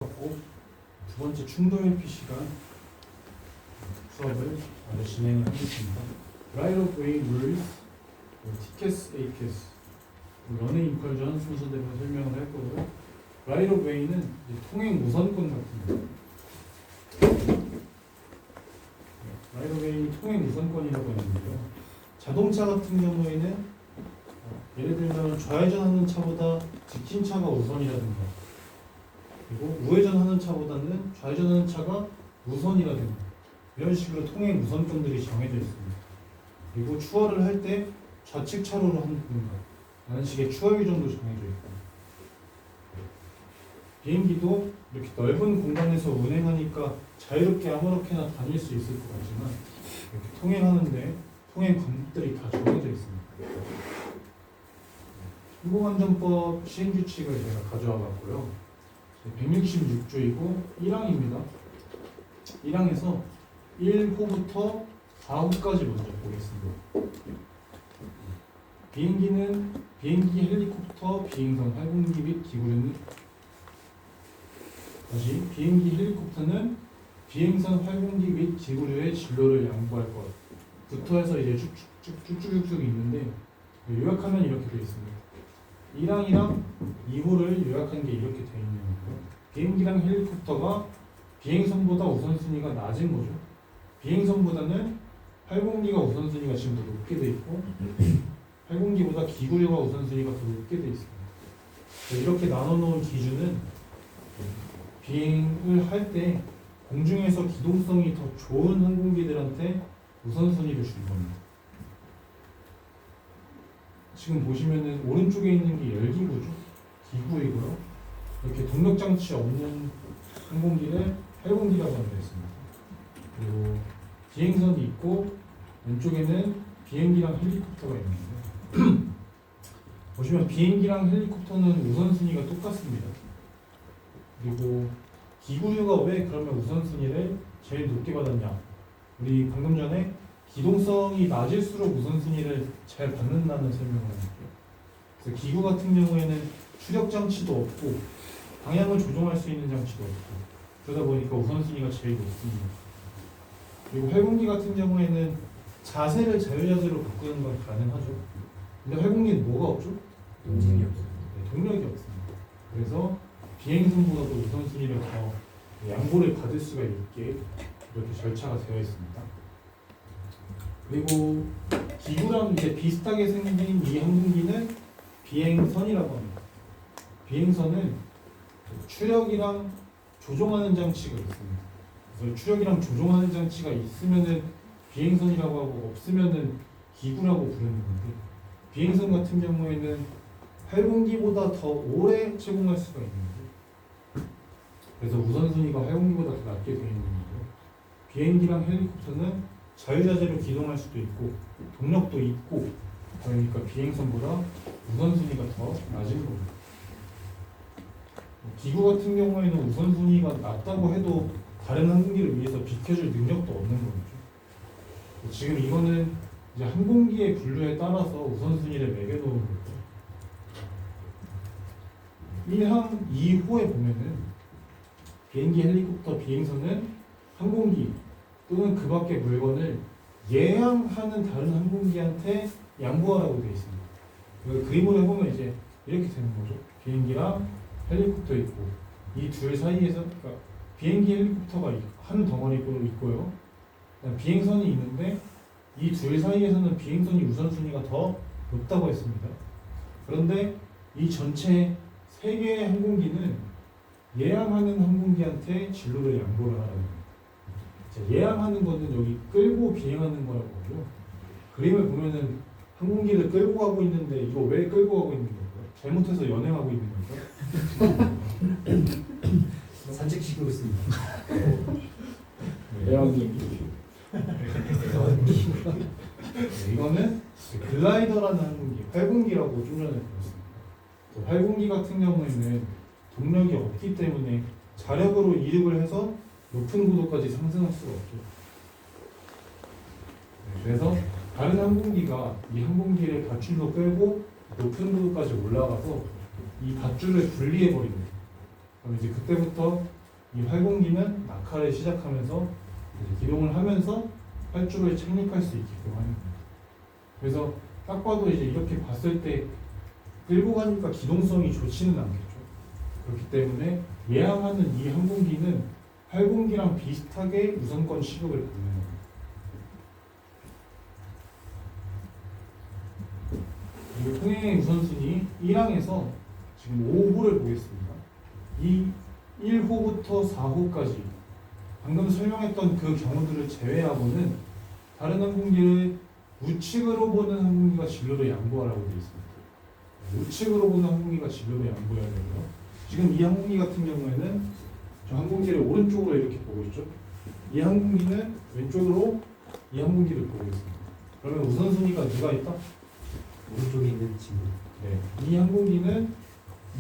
두 번째 충돌 회피 시간 수업을 진행을 하겠습니다. Right of way rules, T캐스, A캐스, 런의 인컬전 순서대로 설명을 할 거고요. Right of way는 통행 우선권 같은 거. Right of way는 통행 우선권이라고 하는데요. 자동차 같은 경우에는 예를 들면 좌회전하는 차보다 직진 차가 우선이라든가, 그리고 우회전하는 차보다는 좌회전하는 차가 우선이라든가 이런 식으로 통행 우선권들이 정해져 있습니다. 그리고 추월을 할 때 좌측 차로로 하는 라는 식의 추월 규정도 정해져 있고, 비행기도 이렇게 넓은 공간에서 운행하니까 자유롭게 아무렇게나 다닐 수 있을 것 같지만 이렇게 통행하는데 통행 방법들이 다 정해져 있습니다. 항공안전법 시행규칙을 제가 가져와 봤고요. 166조이고 1항입니다. 1항에서 1호부터 4호까지 먼저 보겠습니다. 비행기, 헬리콥터, 비행선, 항공기 및 기구류는 다시 비행기, 헬리콥터는 비행선, 항공기 및 기구류의 진로를 양보할 것 부터 해서 이제 쭉쭉쭉쭉 있는데 요약하면 이렇게 되어 있습니다. 1항이랑 2호를 요약한 게 이렇게 되어 있는 거고요. 비행기랑 헬리콥터가 비행선보다 우선순위가 낮은 거죠. 비행선보다는 항공기가 우선순위가 지금 더 높게 돼 있고, 항공기보다 기구류가 우선순위가 더 높게 돼 있습니다. 이렇게 나눠놓은 기준은 비행을 할 때 공중에서 기동성이 더 좋은 항공기들한테 우선순위를 줄 겁니다. 지금 보시면은 오른쪽에 있는 게 열기구죠. 기구이고요. 이렇게 동력장치 없는 항공기를 항공기라고 하는 데 있습니다. 그리고 비행선이 있고 왼쪽에는 비행기랑 헬리콥터가 있는데 보시면 비행기랑 헬리콥터는 우선순위가 똑같습니다. 그리고 기구류가 왜 그러면 우선순위를 제일 높게 받았냐? 우리 방금 전에 기동성이 낮을수록 우선순위를 잘 받는다는 설명을 할게요. 그래서 기구 같은 경우에는 추력 장치도 없고 방향을 조종할 수 있는 장치도 없고 그러다 보니까 우선순위가 제일 높습니다. 그리고 항공기 같은 경우에는 자세를 자유자재로 바꾸는 건 가능하죠. 근데 항공기는 뭐가 없죠? 동력이 없어요. 네, 동력이 없습니다. 그래서 비행선보다도 우선순위를 더 양보를 받을 수가 있게 이렇게 절차가 되어 있습니다. 그리고 기구랑 이제 비슷하게 생긴 이 항공기는 비행선이라고 합니다. 비행선은 추력이랑 조종하는 장치가 있습니다. 그래서 추력이랑 조종하는 장치가 있으면은 비행선이라고 하고 없으면은 기구라고 부르는 건데, 비행선 같은 경우에는 항공기보다 더 오래 제공할 수가 있는 거죠. 그래서 우선순위가 항공기보다 더 낮게 되어 있는 거고요. 비행기랑 헬리콥터는 자유자재로 기동할 수도 있고 동력도 있고 그러니까 비행선보다 우선순위가 더 낮은 겁니다. 기구 같은 경우에는 우선순위가 낮다고 해도 다른 항공기를 위해서 비켜줄 능력도 없는 거죠. 지금 이거는 이제 항공기의 분류에 따라서 우선순위를 매겨놓은 거죠. 1항 2호에 보면은 비행기, 헬리콥터, 비행선은 항공기 또는 그 밖의 물건을 예항하는 다른 항공기한테 양보하라고 되어 있습니다. 그림으로 해보면 이제 이렇게 되는 거죠. 비행기랑 헬리콥터 있고 이 둘 사이에서 그러니까 비행기, 헬리콥터가 한 덩어리로 있고요. 비행선이 있는데 이 둘 사이에서는 비행선이 우선순위가 더 높다고 했습니다. 그런데 이 전체 세 개의 항공기는 예항하는 항공기한테 진로를 양보를 하라는 거예요. 예항하는 거는 여기 끌고 비행하는 거라고 하고요. 그림을 보면은 항공기를 끌고 가고 있는데 이거 왜 끌고 가고 있는 걸까요? 잘못해서 연행하고 있는 걸까요? 산책시키고 있습니다. 예항기. 이거는 글라이더라는 항공기, 활공기라고 좀 전에 배웠습니다. 활공기 같은 경우에는 동력이 없기 때문에 자력으로 이륙을 해서 높은 고도까지 상승할 수가 없죠. 그래서 다른 항공기가 이 항공기를 밧줄로 끌고 높은 고도까지 올라가서 이 밧줄을 분리해 버립니다. 그럼 이제 그때부터 이 활공기는 낙하를 시작하면서 이제 기동을 하면서 활주로에 착륙할 수 있게끔 하는 겁니다. 그래서 딱 봐도 이제 이렇게 봤을 때 끌고 가니까 기동성이 좋지는 않겠죠. 그렇기 때문에 예항하는 이 항공기는 활공기랑 비슷하게 우선권 취급을 받는 겁니다. 그리고 통행의 우선순위 1항에서 지금 5호를 보겠습니다. 이 1호부터 4호까지 방금 설명했던 그 경우들을 제외하고는 다른 항공기를 우측으로 보는 항공기가 진로를 양보하라고 되어 있습니다. 우측으로 보는 항공기가 진로를 양보해야 되고요. 지금 이 항공기 같은 경우에는 저 항공기를 오른쪽으로 이렇게 보고 있죠. 이 항공기는 왼쪽으로 이 항공기를 보고 있습니다. 그러면 우선순위가 누가 있다? 오른쪽에 있는 친구. 네, 이 항공기는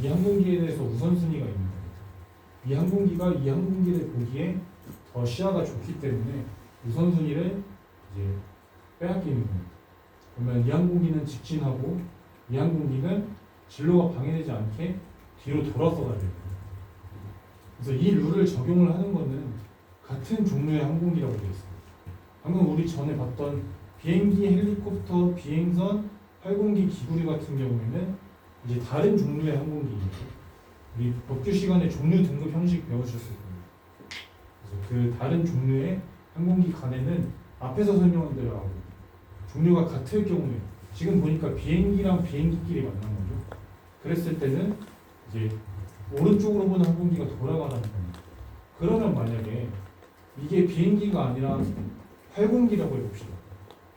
이 항공기에 대해서 우선순위가 있는 겁니다. 이 항공기가 이 항공기를 보기에 더 시야가 좋기 때문에 우선순위를 이제 빼앗기는 겁니다. 그러면 이 항공기는 직진하고 이 항공기는 진로가 방해되지 않게 뒤로 돌아서 가야 됩니다. 그래서 이 룰을 적용을 하는 것은 같은 종류의 항공기라고 되어 있습니다. 방금 우리 전에 봤던 비행기, 헬리콥터, 비행선, 활공기, 기구리 같은 경우에는 이제 다른 종류의 항공기입니다. 우리 법규 시간에 종류 등급 형식 배우셨을 겁니다. 그래서 그 다른 종류의 항공기 간에는 앞에서 설명한 대로 하고 종류가 같을 경우에 지금 보니까 비행기랑 비행기끼리 만난 거죠. 그랬을 때는 이제 오른쪽으로 보는 항공기가 돌아가는 겁니다. 그러면 만약에 이게 비행기가 아니라 활공기라고 해봅시다.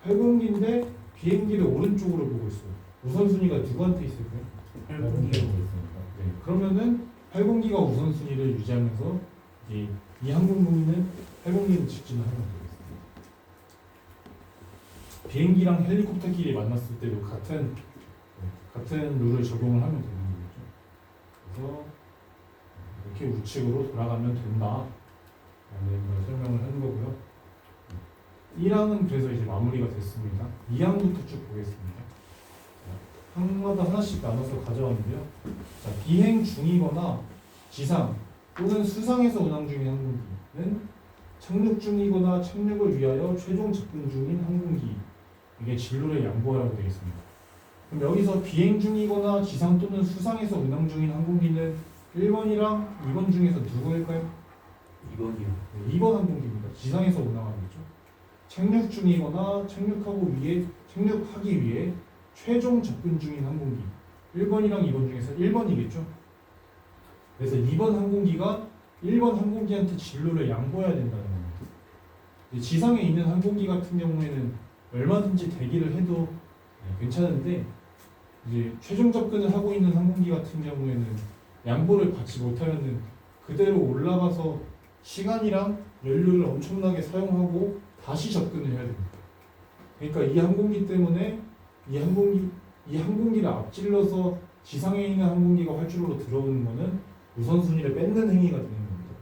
활공기인데 비행기를 오른쪽으로 보고 있어요. 우선순위가 누구한테 있을까요? 활공기라고 있으니까. 네. 그러면은 활공기가 우선순위를 유지하면서 이 항공기는 활공기는 직진을 하면 되겠습니다. 비행기랑 헬리콥터끼리 만났을 때도 같은 룰을 적용을 하면 되는 거죠. 그래서 이렇게 우측으로 돌아가면 된다. 라는 걸 설명을 하는 거고요. 1항은 그래서 이제 마무리가 됐습니다. 2항부터 쭉 보겠습니다. 항마다 하나씩 나눠서 가져왔는데요. 자, 비행 중이거나 지상 또는 수상에서 운항 중인 항공기는 착륙 중이거나 착륙을 위하여 최종 접근 중인 항공기, 이게 진로를 양보하라고 되어 있습니다. 그럼 여기서 비행 중이거나 지상 또는 수상에서 운항 중인 항공기는 1번이랑 2번 중에서 누구일까요? 2번이요. 네, 2번 항공기입니다. 지상에서 운항하겠죠. 착륙 중이거나 착륙하기 위해 최종 접근 중인 항공기 1번이랑 2번 중에서 1번이겠죠. 그래서 2번 항공기가 1번 항공기한테 진로를 양보해야 된다는 겁니다. 지상에 있는 항공기 같은 경우에는 얼마든지 대기를 해도 괜찮은데 이제 최종 접근을 하고 있는 항공기 같은 경우에는 양보를 받지 못하면은 그대로 올라가서 시간이랑 연료를 엄청나게 사용하고 다시 접근을 해야 됩니다. 그러니까 이 항공기 때문에 이 항공기를 앞질러서 지상에 있는 항공기가 활주로로 들어오는 것은 우선순위를 뺏는 행위가 되는 겁니다.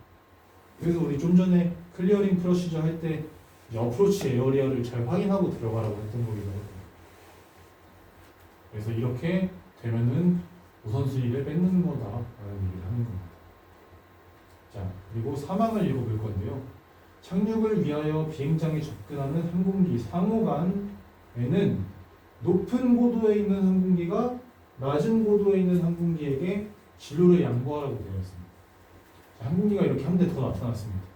그래서 우리 좀 전에 클리어링 프로시저 할 때 어프로치 에어리어를 잘 확인하고 들어가라고 했던 거기도 하고, 그래서 이렇게 되면은 우선순위를 뺏는 거다라는 얘기를 하는 겁니다. 자, 그리고 3항을 읽어볼 건데요. 착륙을 위하여 비행장에 접근하는 항공기 상호간에는 높은 고도에 있는 항공기가 낮은 고도에 있는 항공기에게 진로를 양보하라고 되어 있습니다. 자, 항공기가 이렇게 한 대 더 나타났습니다.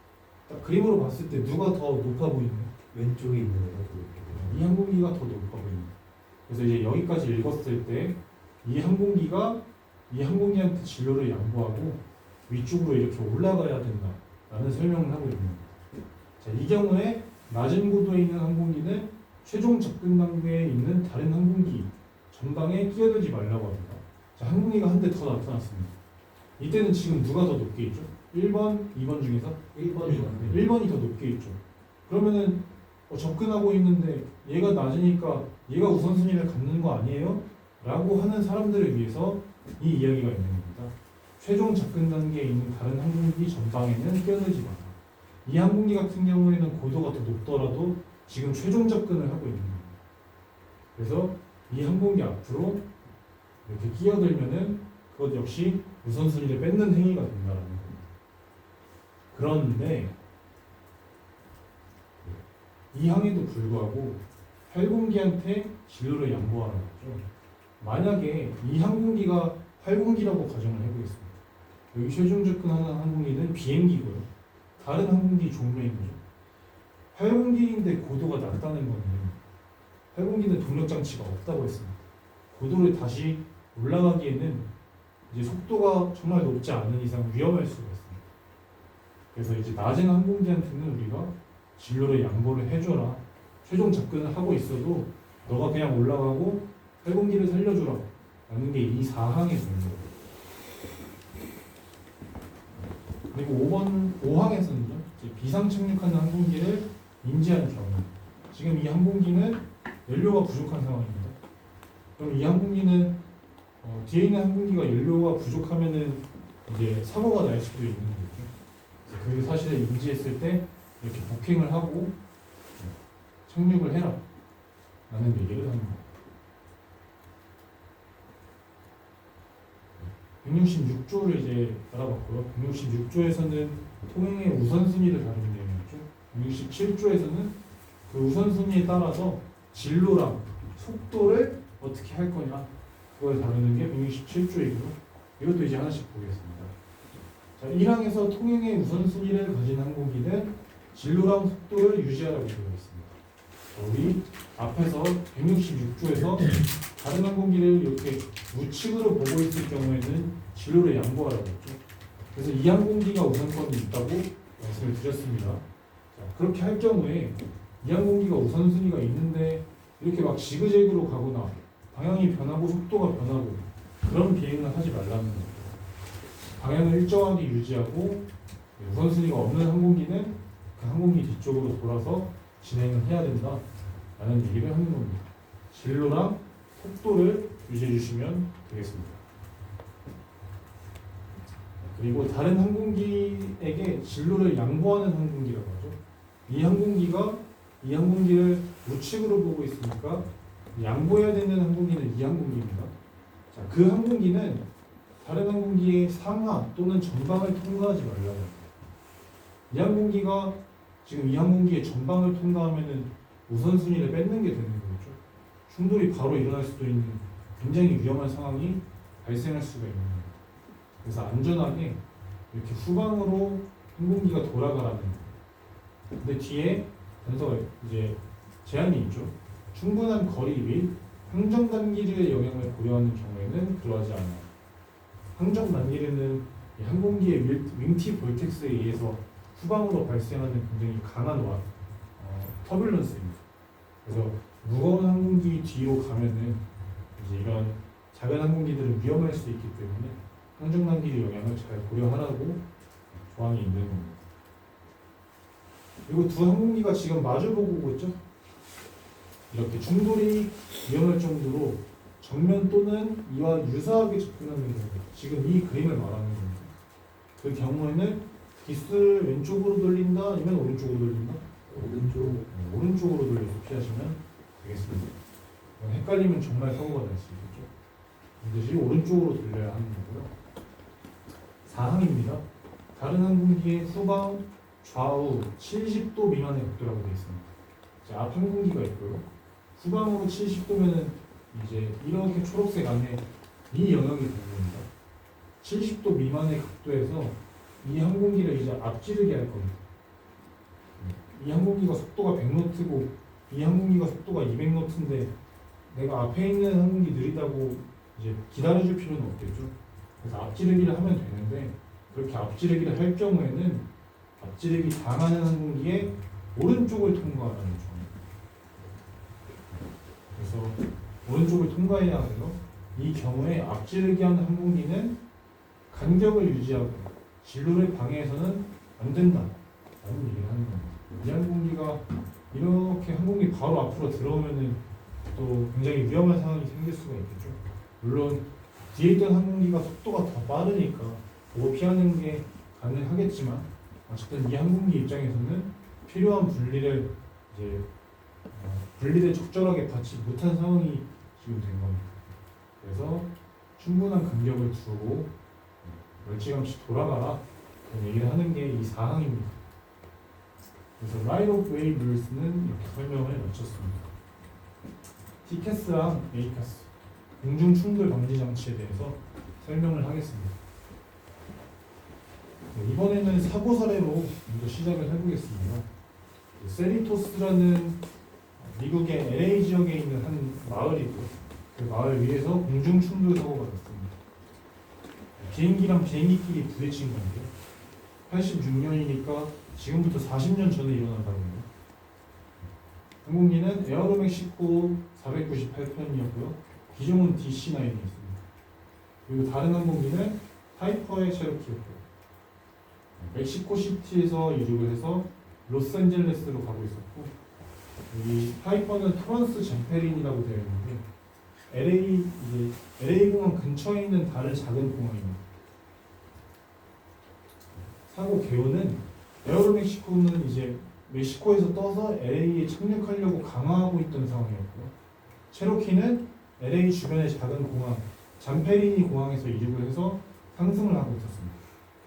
딱 그림으로 봤을 때 누가 더 높아 보이나요? 왼쪽에 있는 애가 더 높게 이 항공기가 더 높아 보입니다. 그래서 이제 여기까지 읽었을 때 이 항공기가 이 항공기한테 진로를 양보하고 위쪽으로 이렇게 올라가야 된다라는 설명을 하고 있는 겁니다. 자, 이 경우에 낮은 고도에 있는 항공기는 최종 접근 단계에 있는 다른 항공기 전방에 끼어들지 말라고 합니다. 자, 항공기가 한 대 더 나타났습니다. 이때는 지금 누가 더 높게 있죠? 1번, 2번 중에서 1번이 더 높게 있죠. 그러면은 접근하고 있는데 얘가 낮으니까 얘가 우선순위를 갖는 거 아니에요? 라고 하는 사람들을 위해서 이 이야기가 있는 겁니다. 최종 접근 단계에 있는 다른 항공기 전방에는 끼어들지 마라. 이 항공기 같은 경우에는 고도가 더 높더라도 지금 최종 접근을 하고 있는 겁니다. 그래서 이 항공기 앞으로 이렇게 끼어들면은 그것 역시 우선순위를 뺏는 행위가 된다라는 겁니다. 그런데 이 항에도 불구하고 활공기한테 진로를 양보하라고 하죠. 만약에 이 항공기가 활공기라고 가정을 해보겠습니다. 여기 최종 접근하는 항공기는 비행기고요. 다른 항공기 종류인 거죠. 활공기인데 고도가 낮다는 거는 활공기는 동력 장치가 없다고 했습니다. 고도를 다시 올라가기에는 이제 속도가 정말 높지 않은 이상 위험할 수가 있습니다. 그래서 이제 낮은 항공기한테는 우리가 진로를 양보를 해줘라. 최종 접근을 하고 있어도 너가 그냥 올라가고 활공기를 살려주라. 라는 게 이 4항의 내용이에요. 그리고 5항에서는요. 비상 착륙하는 항공기를 인지한 경우 지금 이 항공기는 연료가 부족한 상황입니다. 그럼 이 항공기는 뒤에 있는 항공기가 연료가 부족하면은 이제 사고가 날 수도 있는 거죠. 그 사실을 인지했을 때 이렇게 복행을 하고 착륙을 해라 라는 얘기를 합니다. 166조를 이제 알아봤고요. 166조에서는 통행의 우선순위를 다루는 내용이었죠. 167조에서는 그 우선순위에 따라서 진로랑 속도를 어떻게 할 거냐 그걸 다루는 게 167조이고요. 이것도 이제 하나씩 보겠습니다. 자, 1항에서 통행의 우선순위를 가진 항공기는 진로랑 속도를 유지하라고 되어 있습니다. 우리 앞에서 166조에서 다른 항공기를 이렇게 우측으로 보고 있을 경우에는 진로를 양보하라고 했죠. 그래서 이 항공기가 우선권이 있다고 말씀을 드렸습니다. 자, 그렇게 할 경우에 이 항공기가 우선순위가 있는데 이렇게 막 지그재그로 가거나 방향이 변하고 속도가 변하고 그런 비행을 하지 말라는 겁니다. 방향을 일정하게 유지하고 우선순위가 없는 항공기는 그 항공기 뒤쪽으로 돌아서 진행을 해야 된다 라는 얘기를 하는 겁니다. 진로랑 속도를 유지해 주시면 되겠습니다. 그리고 다른 항공기에게 진로를 양보하는 항공기라고 하죠. 이 항공기를 우측으로 보고 있으니까 양보해야 되는 항공기는 이 항공기입니다. 자, 그 항공기는 다른 항공기의 상하 또는 전방을 통과하지 말라고 합니다. 이 항공기가 지금 이 항공기의 전방을 통과하면은 우선순위를 뺏는 게 되는 거죠. 충돌이 바로 일어날 수도 있는 굉장히 위험한 상황이 발생할 수가 있는 거예요. 그래서 안전하게 이렇게 후방으로 항공기가 돌아가라는 거예요. 근데 뒤에 단서가 이제 제한이 있죠. 충분한 거리 및 항정 단기류의 영향을 고려하는 경우에는 그러하지 않아요. 항정 단기류는 이 항공기의 윙티 볼텍스에 의해서 후방으로 발생하는 굉장히 강한 터뷸런스입니다. 그래서 무거운 항공기 뒤로 가면은 이제 이런 작은 항공기들은 위험할 수 있기 때문에 항정 단기류 영향을 잘 고려하라고 조항이 있는 겁니다. 그리고 두 항공기가 지금 마주보고 오고 있죠. 이렇게 충돌이 위험할 정도로 정면 또는 이와 유사하게 접근하는 경우, 지금 이 그림을 말하는 겁니다. 그 경우에는 기스를 왼쪽으로 돌린다, 아니면 오른쪽으로 돌린다? 오른쪽으로 돌려서 피하시면 되겠습니다. 헷갈리면 정말 사고가 날 수 있겠죠. 반드시 오른쪽으로 돌려야 하는 거고요. 4항입니다. 다른 항공기의 후방, 좌우 70도 미만의 각도라고 되어 있습니다. 자, 앞 항공기가 있고요. 후방으로 70도면은 이제 이렇게 초록색 안에 이 영역이 되는 겁니다. 70도 미만의 각도에서 이 항공기를 이제 앞지르게 할 겁니다. 이 항공기가 속도가 100노트고 이 항공기가 속도가 200노트인데 내가 앞에 있는 항공기 느리다고 이제 기다려줄 필요는 없겠죠. 그래서 앞지르기를 하면 되는데 그렇게 앞지르기를 할 경우에는 앞지르기 당하는 항공기의 오른쪽을 통과하라는 조항입니다. 그래서 오른쪽을 통과해야 하고요. 이 경우에 앞지르기 하는 항공기는 간격을 유지하고 진로를 방해해서는 안 된다 라는 얘기를 하는 겁니다. 이 항공기가 이렇게 항공기 바로 앞으로 들어오면은 또 굉장히 위험한 상황이 생길 수가 있겠죠. 물론 뒤에 있던 항공기가 속도가 더 빠르니까 그거 피하는 게 가능하겠지만 어쨌든 이 항공기 입장에서는 필요한 분리를 적절하게 받지 못한 상황이 지금 된 겁니다. 그래서 충분한 간격을 두고 멀찌감치 돌아가라 그런 얘기를 하는 게 이 사항입니다. 그래서 right of way rules는 이렇게 설명을 마쳤습니다. 티켓스랑 에이카스 공중 충돌 방지 장치에 대해서 설명을 하겠습니다. 네, 이번에는 사고 사례로 먼저 시작을 해보겠습니다. 세리토스라는 미국의 LA 지역에 있는 한 마을이고요. 그 마을 위에서 공중 충돌 사고가 났습니다. 비행기랑 비행기끼리 부딪힌 건데요. 86년이니까 지금부터 40년 전에 일어난다고요. 항공기는 에어로멕시코 498편이었고요. 기종은 DC-9이었습니다. 그리고 다른 항공기는 타이퍼의 체로키였고요. 멕시코시티에서 이륙을 해서 로스앤젤레스로 가고 있었고, 이 타이퍼는 토런스 잼페린이라고 되어 있는데 LA 공항 근처에 있는 다른 작은 공항입니다. 사고 개요는 에어로멕시코는 이제 멕시코에서 떠서 LA에 착륙하려고 강화하고 있던 상황이었고요. 체로키는 LA 주변의 작은 공항 잠페리니 공항에서 이륙을 해서 상승을 하고 있었습니다.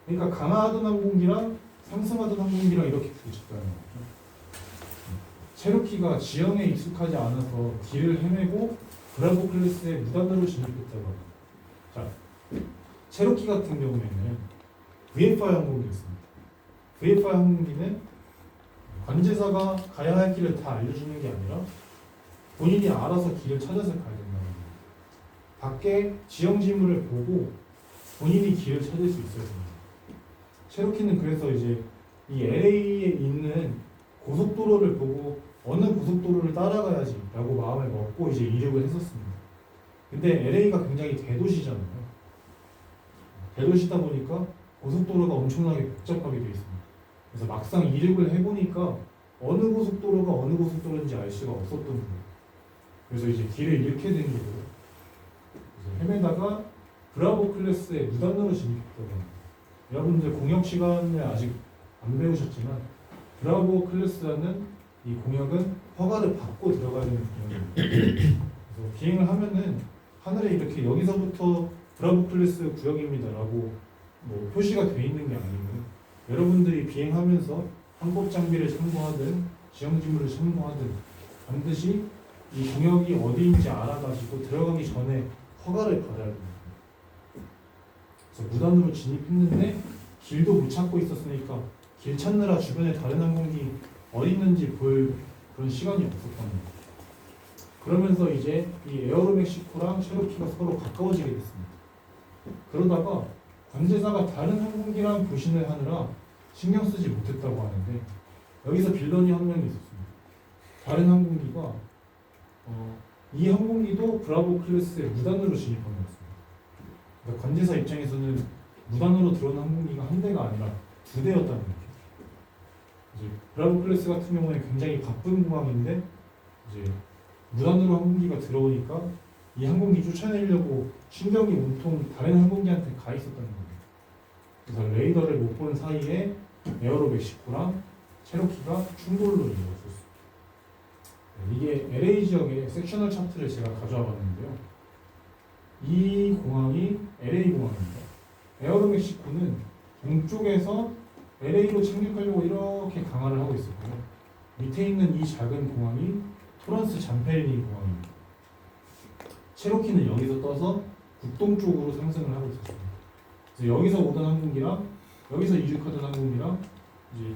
그러니까 강화하던 항공기랑 상승하던 항공기랑 이렇게 부딪혔다는 거죠. 체로키가 지형에 익숙하지 않아서 길을 헤매고 브라보 클래스에 무단으로 진입했다고 합니다. 자, 체로키 같은 경우에는 VFR 항공기였습니다. VFR 항공기는 관제사가 가야 할 길을 다 알려주는 게 아니라 본인이 알아서 길을 찾아서 가야 된다는 겁니다. 밖에 지형 지물을 보고 본인이 길을 찾을 수 있어야 됩니다. 체로키는 그래서 이제 이 LA에 있는 고속도로를 보고 어느 고속도로를 따라가야지 라고 마음을 먹고 이제 이륙을 했었습니다. 근데 LA가 굉장히 대도시잖아요. 대도시다 보니까 고속도로가 엄청나게 복잡하게 되어 있습니다. 그래서 막상 이륙을 해보니까 어느 고속도로가 어느 고속도로인지 알 수가 없었던 거예요. 그래서 이제 길을 잃게 된 거고요. 그래서 헤매다가 브라보 클래스에 무단으로 진입했다고 합니다. 여러분들 공역 시간을 아직 안 배우셨지만 브라보 클래스라는 이 공역은 허가를 받고 들어가야 되는 공역입니다. 그래서 비행을 하면은 하늘에 이렇게 여기서부터 브라보 클래스 구역입니다라고 뭐 표시가 돼 있는 게 아니고 여러분들이 비행하면서 항법 장비를 참고하든 지형 지물을 참고하든 반드시 이 공역이 어디인지 알아가지고 들어가기 전에 허가를 받아야 됩니다. 그래서 무단으로 진입했는데 길도 못 찾고 있었으니까 길 찾느라 주변에 다른 항공기 어디 있는지 볼 그런 시간이 없었던 거예요. 그러면서 이제 이 에어로멕시코랑 체로키가 서로 가까워지게 됐습니다. 그러다가 관제사가 다른 항공기랑 교신을 하느라 신경 쓰지 못했다고 하는데 여기서 빌런이 한 명이 있었습니다. 다른 항공기가 이 항공기도 브라보 클래스에 무단으로 진입한 거였습니다. 그러니까 관제사 입장에서는 무단으로 들어온 항공기가 한 대가 아니라 두 대였다는 거죠. 이제 브라보 클래스 같은 경우에 굉장히 바쁜 공항인데 이제 무단으로 항공기가 들어오니까 이 항공기 쫓아내려고 신경이 온통 다른 항공기한테 가 있었다는 겁니다. 그래서 레이더를 못 본 사이에 에어로멕시코랑 체로키가 충돌로 이루어졌습니다. 이게 LA 지역의 섹셔널 차트를 제가 가져와 봤는데요. 이 공항이 LA 공항입니다. 에어로멕시코는 동쪽에서 LA로 착륙하려고 이렇게 강화를 하고 있었고요. 밑에 있는 이 작은 공항이 토런스 잠페리니 공항입니다. 체로키는 여기서 떠서 북동쪽으로 상승을 하고 있었습니다. 그래서 여기서 오던 항공기랑 여기서 이륙하던 항공기랑 이제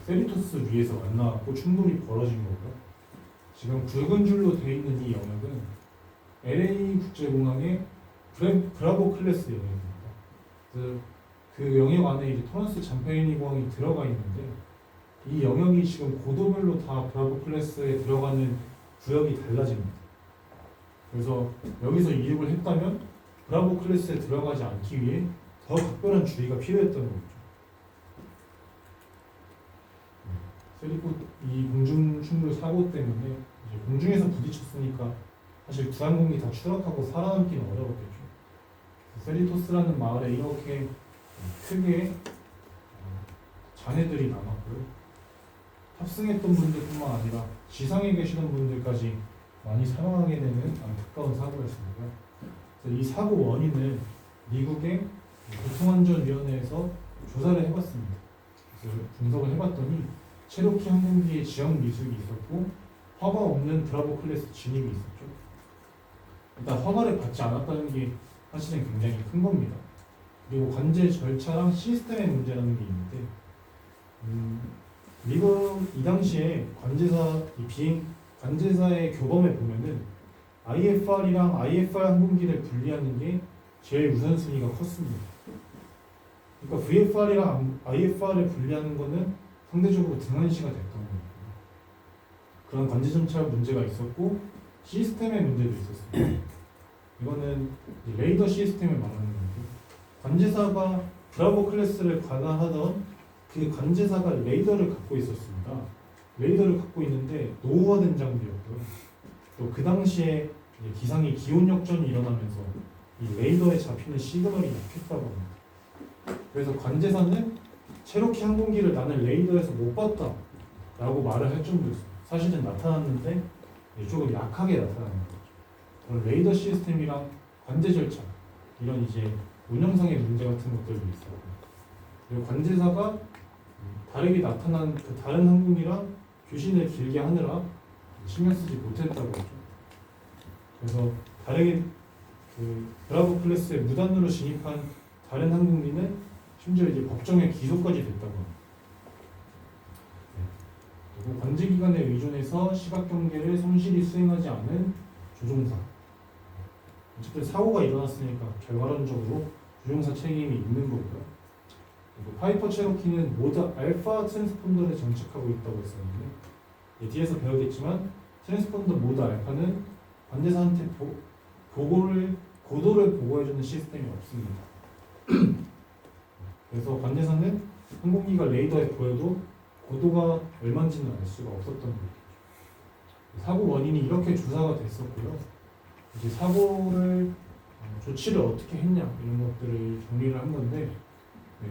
세리토스 위에서 만나고 충돌이 벌어진 거고요. 지금 붉은 줄로 되어 있는 이 영역은 LA 국제공항의 브라보 클래스 영역입니다. 그 영역 안에 이제 토런스 잠페리니 공항이 들어가 있는데 이 영역이 지금 고도별로 다 브라보 클래스에 들어가는 구역이 달라집니다. 그래서 여기서 이륙을 했다면 브라보 클래스에 들어가지 않기 위해 더 각별한 주의가 필요했던 거죠. 이 공중 충돌 사고 때문에 이제 공중에서 부딪혔으니까 사실 두 항공기 다 추락하고 살아남기는 어려웠겠죠. 세리토스라는 마을에 이렇게 크게 잔해들이 남았고요. 탑승했던 분들뿐만 아니라 지상에 계시던 분들까지 많이 사망하게 되는 안타까운 사고였습니다. 그래서 이 사고 원인은 미국의 교통안전위원회에서 조사를 해봤습니다. 그래서 분석을 해봤더니 체로키 항공기에 지형 미숙이 있었고 허가 없는 브라보 클래스 진입이 있었죠. 일단 허가를 받지 않았다는 게 사실은 굉장히 큰 겁니다. 그리고 관제 절차랑 시스템의 문제라는 게 있는데 미국 이 당시에 관제사의 교범에 보면은 IFR이랑 IFR 항공기를 분리하는 게 제일 우선순위가 컸습니다. 그러니까 VFR이랑 IFR을 분리하는 거는 상대적으로 등한시가 됐던 겁니다. 그런 관제 점차 문제가 있었고 시스템의 문제도 있었습니다. 이거는 레이더 시스템을 말하는 건데 관제사가 브라보 클래스를 관할하던 그 관제사가 레이더를 갖고 있었습니다. 레이더를 갖고 있는데 노후화된 장비였고요. 또 그 당시에 기상이 기온 역전이 일어나면서 이 레이더에 잡히는 시그널이 약했다고 합니다. 그래서 관제사는 체로키 항공기를 나는 레이더에서 못 봤다 라고 말을 할 정도였어요. 사실은 나타났는데 조금 약하게 나타나는 거죠. 그런 레이더 시스템이랑 관제 절차 이런 이제 운영상의 문제 같은 것들도 있었고 그리고 관제사가 다르게 나타난 그 다른 항공기랑 교신을 길게 하느라 신경 쓰지 못했다고 했죠. 그래서 다르게 그 브라보 클래스에 무단으로 진입한 다른 항공기는 심지어 이제 법정에 기소까지 됐다고 합니다. 그리고 관제 기관에 의존해서 시각 경계를 성실히 수행하지 않은 조종사. 어쨌든 사고가 일어났으니까 결과론적으로 조종사 책임이 있는 거고요. 그리고 파이퍼 체로키는 모드 알파 트랜스폰더를 장착하고 있다고 했었는데 뒤에서 배우겠지만 트랜스폰더 모드 알파는 관제사한테 고도를 보고해주는 시스템이 없습니다. 그래서 관제사는 항공기가 레이더에 보여도 고도가 얼마인지는 알 수가 없었던 거죠. 사고 원인이 이렇게 조사가 됐었고요. 이제 사고를 조치를 어떻게 했냐 이런 것들을 정리를 한 건데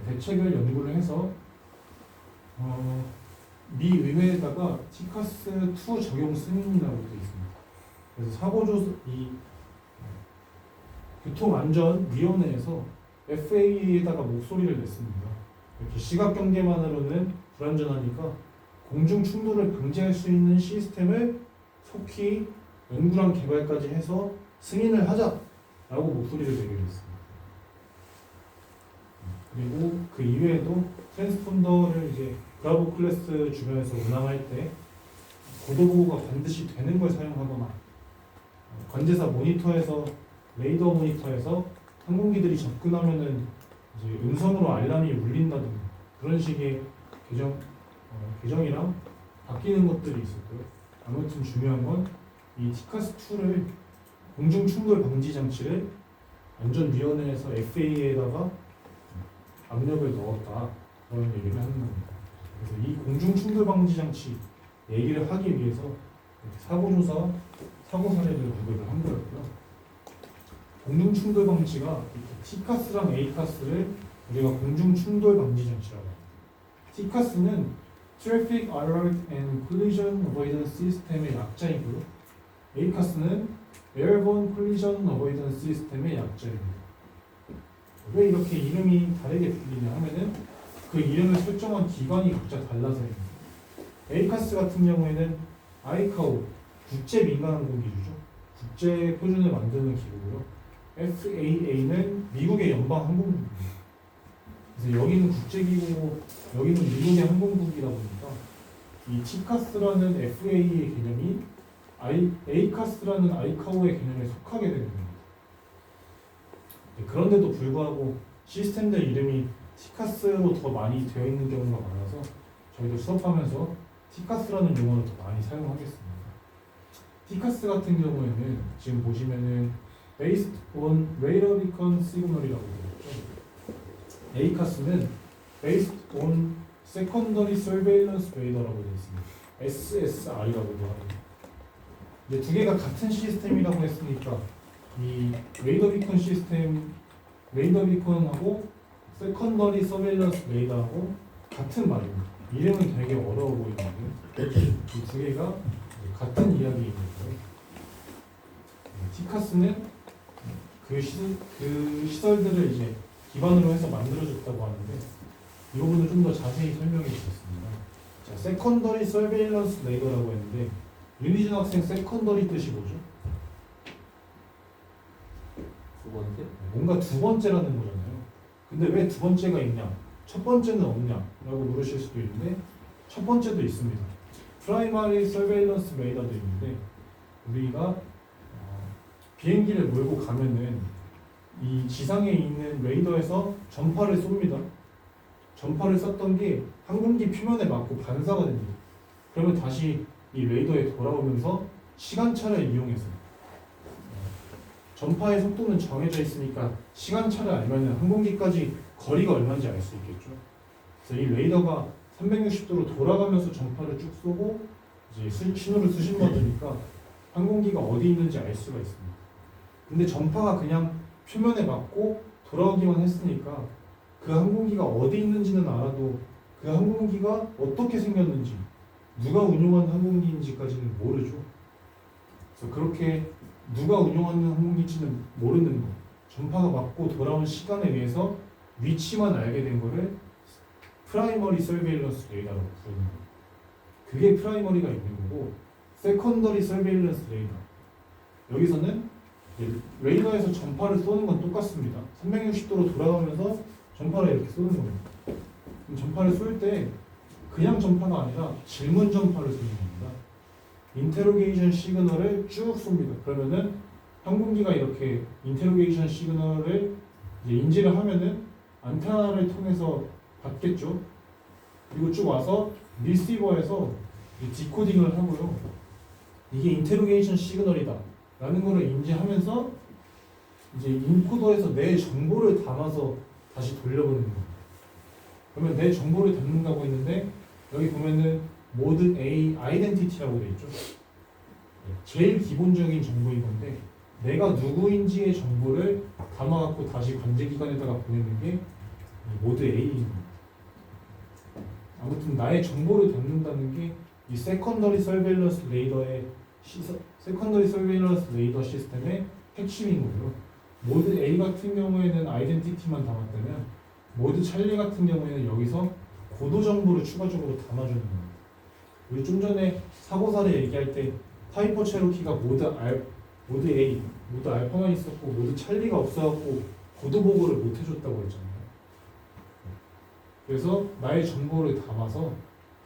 대책을 연구를 해서 미 의회에다가 티카스 2 적용 승인이라고 되어 있습니다. 그래서 사고조사 이 교통안전위원회에서 FAA에다가 목소리를 냈습니다. 이렇게 시각 경계만으로는 불안전하니까 공중 충돌을 방지할 수 있는 시스템을 속히 연구랑 개발까지 해서 승인을 하자라고 목소리를 내게 됐습니다. 그리고 그 이외에도 트랜스폰더를 이제 브라보 클래스 주변에서 운항할 때 고도 보고가 반드시 되는 걸 사용하거나 관제사 모니터에서 레이더 모니터에서 항공기들이 접근하면은 이제 음성으로 알람이 울린다든가 그런 식의 계정이랑 바뀌는 것들이 있었고요. 아무튼 중요한 건 이 티카스 2를 공중 충돌 방지 장치를 안전위원회에서 FAA에다가 압력을 넣었다 그런 얘기를 하는 겁니다. 그래서 이 공중 충돌 방지 장치 얘기를 하기 위해서 사고조사, 사고 사례를 언급을 한 거였고요. 공중 충돌 방지가 T카스랑 A카스를 우리가 공중 충돌 방지 장치라고 합니다. T카스는 Traffic Alert and Collision Avoidance System의 약자이고요. A카스는 Airborne Collision Avoidance System의 약자입니다. 왜 이렇게 이름이 다르게 불리냐 하면은 그 이름을 설정한 기관이 각자 달라서입니다. A카스 같은 경우에는 아이카오 국제 민간 항공기주죠. 국제 표준을 만드는 기구고요. FAA는 미국의 연방 항공국입니다. 그래서 여기는 국제기구고 여기는 미국의 항공국이다 보니까 이 T카스라는 FAA의 개념이 A카스라는 아이카오의 개념에 속하게 되는 겁니다. 그런데도 불구하고 시스템들 이름이 T카스로 더 많이 되어 있는 경우가 많아서 저희도 수업하면서 T카스라는 용어를 더 많이 사용하겠습니다. T카스 같은 경우에는 지금 보시면은 Based on Radar Beacon Signal이라고 되어 있죠. A카스는 Based on Secondary Surveillance Radar라고 되어 있습니다. SSR이라고도 합니다. 이제 두 개가 같은 시스템이라고 했으니까 이 레이더 비컨 시스템, 레이더 비컨하고 세컨더리 서베일런스 레이더하고 같은 말입니다. 이름은 되게 어려워 보이는데 이 두 개가 같은 이야기인 거예요. T카스는 그 시설들을 이제 기반으로 해서 만들어졌다고 하는데 이 부분을 좀 더 자세히 설명해 주겠습니다. 자, 세컨더리 서베일런스 레이더라고 했는데 윤희준 학생 세컨더리 뜻이 뭐죠? 두 번째? 뭔가 두 번째라는 거잖아요. 근데 왜 두 번째가 있냐? 첫 번째는 없냐? 라고 물으실 수도 있는데 첫 번째도 있습니다. 프라이머리 서베일런스 레이더도 있는데 우리가 비행기를 몰고 가면은 이 지상에 있는 레이더에서 전파를 쏩니다. 전파를 쐈던 게 항공기 표면에 맞고 반사가 됩니다. 그러면 다시 이 레이더에 돌아오면서 시간차를 이용해서 전파의 속도는 정해져 있으니까 시간차를 알면 항공기까지 거리가 얼마인지 알 수 있겠죠. 그래서 이 레이더가 360도로 돌아가면서 전파를 쭉 쏘고 이제 신호를 수신 받으니까 항공기가 어디 있는지 알 수가 있습니다. 근데 전파가 그냥 표면에 맞고 돌아오기만 했으니까 그 항공기가 어디 있는지는 알아도 그 항공기가 어떻게 생겼는지 누가 운용한 항공기인지까지는 모르죠. 그래서 그렇게 누가 운용하는 항공기인지는 모르는 거, 전파가 맞고 돌아온 시간에 의해서 위치만 알게 된 거를 프라이머리 서베일런스 레이더라고 부르는 거예요. 그게 프라이머리가 있는 거고 세컨더리 서베일런스 레이더, 여기서는 레이더에서 전파를 쏘는 건 똑같습니다. 360도로 돌아가면서 전파를 이렇게 쏘는 겁니다. 그럼 전파를 쏠 때 그냥 전파가 아니라 질문 전파를 쏘는 겁니다. 인테로게이션 시그널을 쭉 쏩니다. 그러면은 항공기가 이렇게 인테로게이션 시그널을 이제 인지를 하면은 안테나를 통해서 받겠죠. 그리고 쭉 와서 리시버에서 디코딩을 하고요. 이게 인테로게이션 시그널이다 라는 거를 인지하면서 이제 인코더에서 내 정보를 담아서 다시 돌려보는 거예요. 그러면 내 정보를 담는다고 했는데 여기 보면은 모드 A 아이덴티티라고 되어 있죠. 제일 기본적인 정보인 건데 내가 누구인지의 정보를 담아갖고 다시 관제기관에다가 보내는 게 모드 A인 겁니다. 아무튼 나의 정보를 담는다는 게 이 세컨더리 서베일런스 레이더의 세컨더리 서베일런스 레이더 시스템의 핵심인 거고요. 모드 A 같은 경우에는 아이덴티티만 담았다면 모드 찰리 같은 경우에는 여기서 고도 정보를 추가적으로 담아주는 겁니다. 우리 좀 전에 사고 사례 얘기할 때 하이퍼 체로키가 모드 A, 모드 알파만 있었고 모드 찰리가 없어갖고 고도 보고를 못 해줬다고 했잖아요. 그래서 나의 정보를 담아서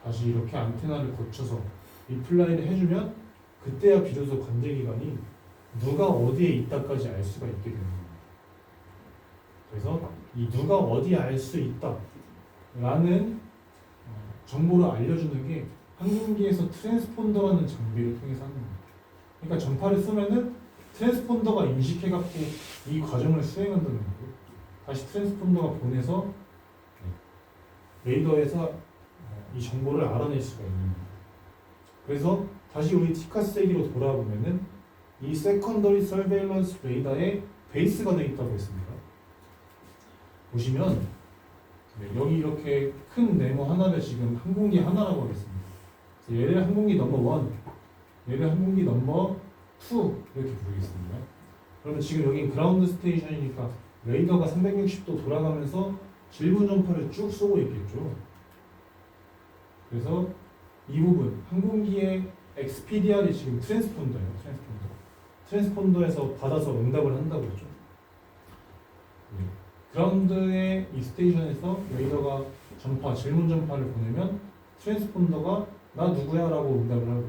다시 이렇게 안테나를 거쳐서 리플라이를 해주면 그때야 비로소 관제기관이 누가 어디에 있다까지 알 수가 있게 되는 겁니다. 그래서 이 누가 어디에 알 수 있다 라는 정보를 알려주는 게 항공기에서 트랜스폰더라는 장비를 통해서 하는 겁니다. 그러니까 전파를 쏘면은 트랜스폰더가 인식해갖고 이 과정을 수행한다는 거고 다시 트랜스폰더가 보내서 레이더에서 이 정보를 알아낼 수가 있는 거예요. 그래서 다시 우리 티카스 얘기로 돌아보면은 이 세컨더리 서베일런스 레이더의 베이스가 되어 있다고 했습니다. 보시면 여기 이렇게 큰 네모 하나를 지금 항공기 하나라고 하겠습니다. 얘를 항공기 넘버 1, 얘를 항공기 넘버 2 이렇게 부르겠습니다. 그러면 지금 여기 그라운드 스테이션이니까 레이더가 360도 돌아가면서 질문 전파를 쭉 쏘고 있겠죠. 그래서 이 부분 항공기의 XPDR이 지금 트랜스폰더예요. 트랜스폰더에서 받아서 응답을 한다고 했죠. 그라운드의 이 스테이션에서 레이더가 질문 전파를 보내면 트랜스폰더가 나 누구야 라고 응답을 하고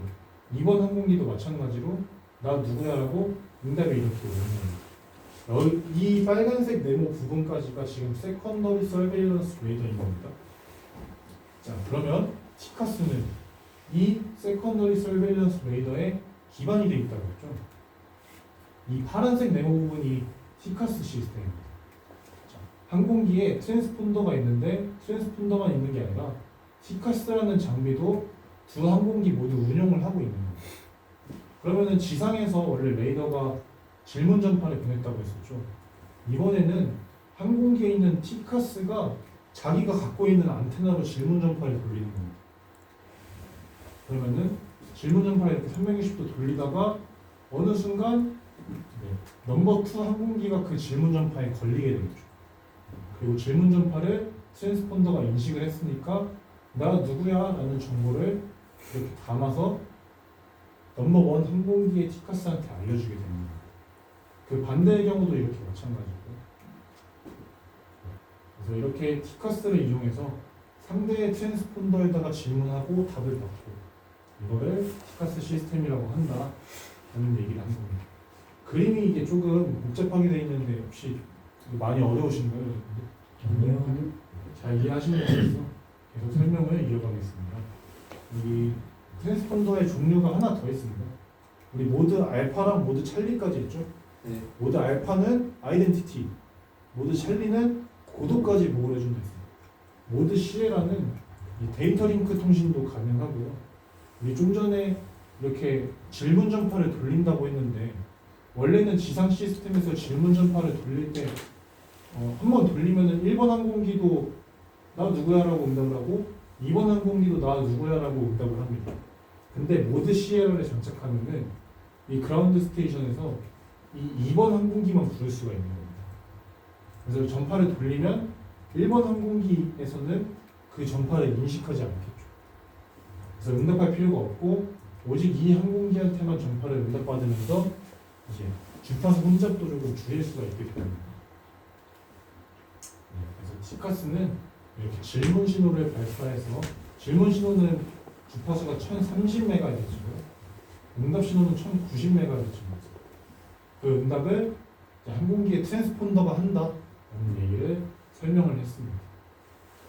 이번 항공기도 마찬가지로 나 누구야 라고 응답이 이렇게 오는 겁니다. 이 빨간색 네모 부분까지가 지금 세컨더리 서베일런스 레이더인 겁니다. 자, 그러면 티카스는 이 세컨더리 서베일런스 레이더의 기반이 되어 있다고 했죠. 이 파란색 네모 부분이 티카스 시스템입니다. 자, 항공기에 트랜스폰더가 있는데 트랜스폰더만 있는 게 아니라 티카스라는 장비도 두 항공기 모두 운용을 하고 있는 겁니다. 그러면은 지상에서 원래 레이더가 질문 전파를 보냈다고 했었죠. 이번에는 항공기에 있는 티카스가 자기가 갖고 있는 안테나로 질문 전파를 돌리는 겁니다. 그러면은 질문 전파를 이렇게 360도 돌리다가 어느 순간 넘버 2 항공기가 그 질문 전파에 걸리게 되겠죠. 그리고 질문 전파를 트랜스폰더가 인식을 했으니까 나 누구야? 라는 정보를 이렇게 담아서 넘버원 항공기의 티카스한테 알려주게 됩니다. 그 반대의 경우도 이렇게 마찬가지고. 그래서 이렇게 티카스를 이용해서 상대의 트랜스폰더에다가 질문하고 답을 받고 이거를 티카스 시스템이라고 한다 라는 얘기를 하는 겁니다. 그림이 이게 조금 복잡하게 되어 있는데 혹시 많이 어려우신가요? 아니요. 잘 이해하시는 것 같아서 계속 설명을 이어가겠습니다. 이 트랜스폰더의 종류가 하나 더 있습니다. 우리 모드 알파랑 모드 찰리까지 있죠? 네. 모드 알파는 아이덴티티, 모드 찰리는 고도까지 보호를 해준다 했습니다. 모드 시에라는 이 데이터 링크 통신도 가능하고요. 우리 좀 전에 이렇게 질문 전파를 돌린다고 했는데 원래는 지상 시스템에서 질문 전파를 돌릴 때 한 번 돌리면은 1번 항공기도 나 누구야라고 응답을 하고 2번 항공기도 나 누구야라고 응답을 합니다. 근데 모드 시에라를 장착하면은 이 그라운드 스테이션에서 이 2번 항공기만 부를 수가 있는 겁니다. 그래서 전파를 돌리면 1번 항공기에서는 그 전파를 인식하지 않겠죠. 그래서 응답할 필요가 없고 오직 이 항공기한테만 전파를 응답받으면서 이제 주파수 혼잡도 조금 줄일 수가 있게 됩니다. 그래서 티카스는 이렇게 질문 신호를 발사해서 질문 신호는 주파수가 1030MHz고요. 응답 신호는 1090MHz입니다. 그 응답을 항공기의 트랜스폰더가 한다라는 얘기를 설명을 했습니다.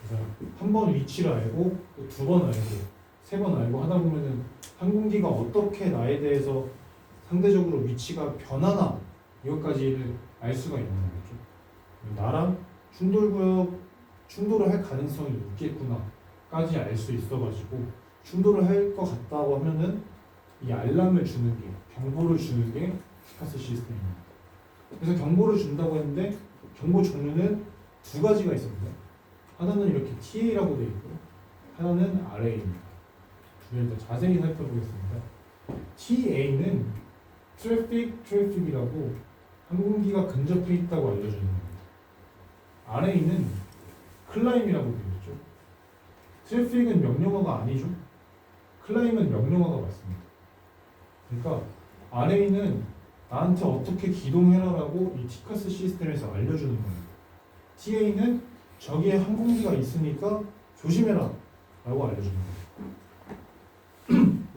그래서 한 번 위치를 알고 또 두 번 알고 세 번 알고 하다 보면은 항공기가 어떻게 나에 대해서 상대적으로 위치가 변하나 이것까지를 알 수가 있는 거죠. 나랑 충돌을 할 가능성이 있겠구나까지 알 수 있어가지고 충돌을 할 것 같다고 하면은 이 알람을 주는 게 경보를 주는 게 티카스 시스템입니다. 그래서 경보를 준다고 했는데 경보 종류는 두 가지가 있습니다. 하나는 이렇게 TA라고 되어 있고 하나는 RA입니다. 두 개를 더 자세히 살펴보겠습니다. TA는 트래픽이라고 항공기가 근접해 있다고 알려주는 겁니다. RA는 클라임이라고 되어 있죠. 트래픽은 명령어가 아니죠. 클라임은 명령어가 맞습니다. 그러니까 RA는 나한테 어떻게 기동해라라고 이 티카스 시스템에서 알려주는 겁니다. TA는 저기에 항공기가 있으니까 조심해라 라고 알려주는 겁니다.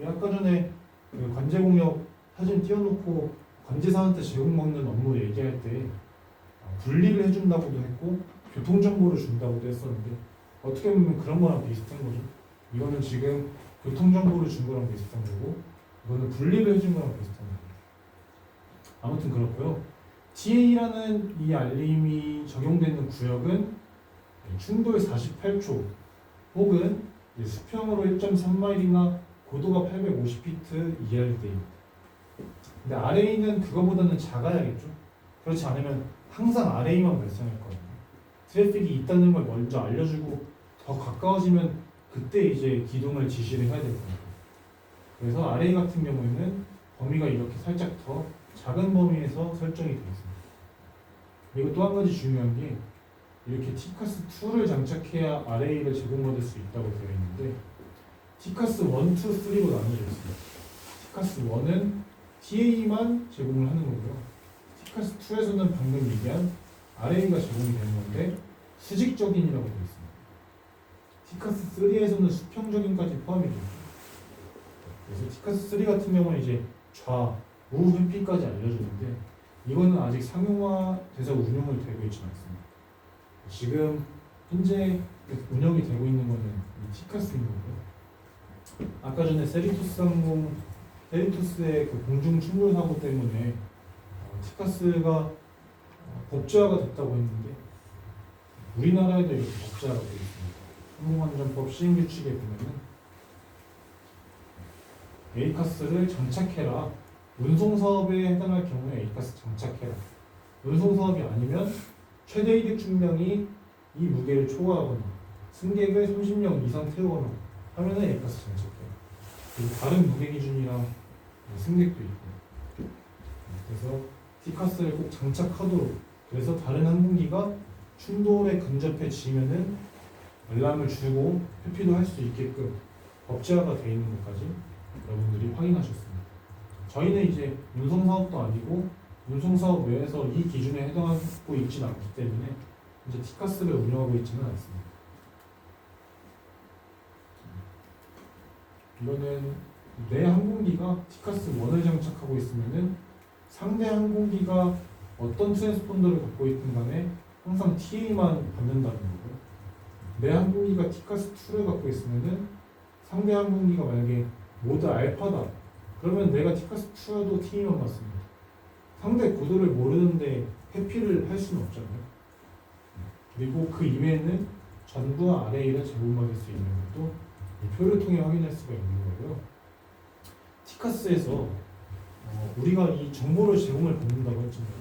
아까 전에 그 관제공역 사진 띄워놓고 관제사한테 제공받는 업무 얘기할 때 분리를 해준다고도 했고 교통정보를 준다고도 했었는데 어떻게 보면 그런 거랑 비슷한 거죠. 이거는 지금 교통정보를 준 거랑 비슷한 거고 이거는 분리를 해준 거랑 비슷한 거예요. 아무튼 그렇고요. TA라는 이 알림이 적용되는 구역은 충돌 48초 혹은 수평으로 1.3마일이나 고도가 850피트 이하일 때입니다. 근데 RA는 그거보다는 작아야겠죠. 그렇지 않으면 항상 RA만 발생할 거예요. 트래픽이 있다는 걸 먼저 알려주고 더 가까워지면 그때 이제 기동을 지시를 해야 될 겁니다. 그래서 RA 같은 경우에는 범위가 이렇게 살짝 더 작은 범위에서 설정이 되어 있습니다. 그리고 또 한 가지 중요한 게 이렇게 티카스2를 장착해야 RA를 제공받을 수 있다고 되어 있는데 티카스 1, 2, 3로 나뉘어져 있습니다. 티카스 1은 TA만 제공을 하는 거고요. 티카스 2에서는 방금 얘기한 RA가 제공이 되는 건데 수직적인이라고 되어 있습니다. 티카스 3에서는 수평적인까지 포함이 되죠. 그래서 티카스 3 같은 경우는 이제 좌, 우 회피까지 알려주는데 이거는 아직 상용화돼서 운영을 되고 있지 않습니다. 지금 현재 운영이 되고 있는 거는 이 티카스인 거고요. 아까 전에 세리토스의 그 공중 충돌 사고 때문에 티카스가 법제화가 됐다고 했는데 우리나라에도 이렇게 법제화가 되어 있습니다. 항공안전법 시행규칙에 보면은 에이카스를 장착해라. 운송사업에 해당할 경우에 에이카스 장착해라. 운송사업이 아니면 최대 이륙 중량이 이 무게를 초과하거나 승객을 30명 이상 태우거나 하면 에이카스 장착해라. 그리고 다른 무게 기준이랑 승객도 있고 그래서 티카스를 꼭 장착하도록 그래서 다른 항공기가 충돌에 근접해지면은 알람을 주고 회피도 할 수 있게끔 법제화가 되어 있는 것까지 여러분들이 확인하셨습니다. 저희는 이제 운송사업도 아니고 운송사업 외에서 이 기준에 해당하고 있지는 않기 때문에 이제 티카스를 운영하고 있지는 않습니다. 이거는 내 항공기가 티카스 1을 장착하고 있으면은 상대 항공기가 어떤 트랜스폰더를 갖고 있든 간에 항상 TA만 받는다는 거고요. 내 항공기가 티카스 2를 갖고 있으면은 상대 항공기가 만약에 모드 알파다 그러면 내가 티카스 2여도 TA만 받습니다. 상대 고도를 모르는데 회피를 할 수는 없잖아요. 그리고 그 이외에는 전부와 RA를 제공받을 수 있는 것도 이 표를 통해 확인할 수가 있는 거고요. 티카스에서 우리가 이 정보를 제공을 받는다고 했잖아요.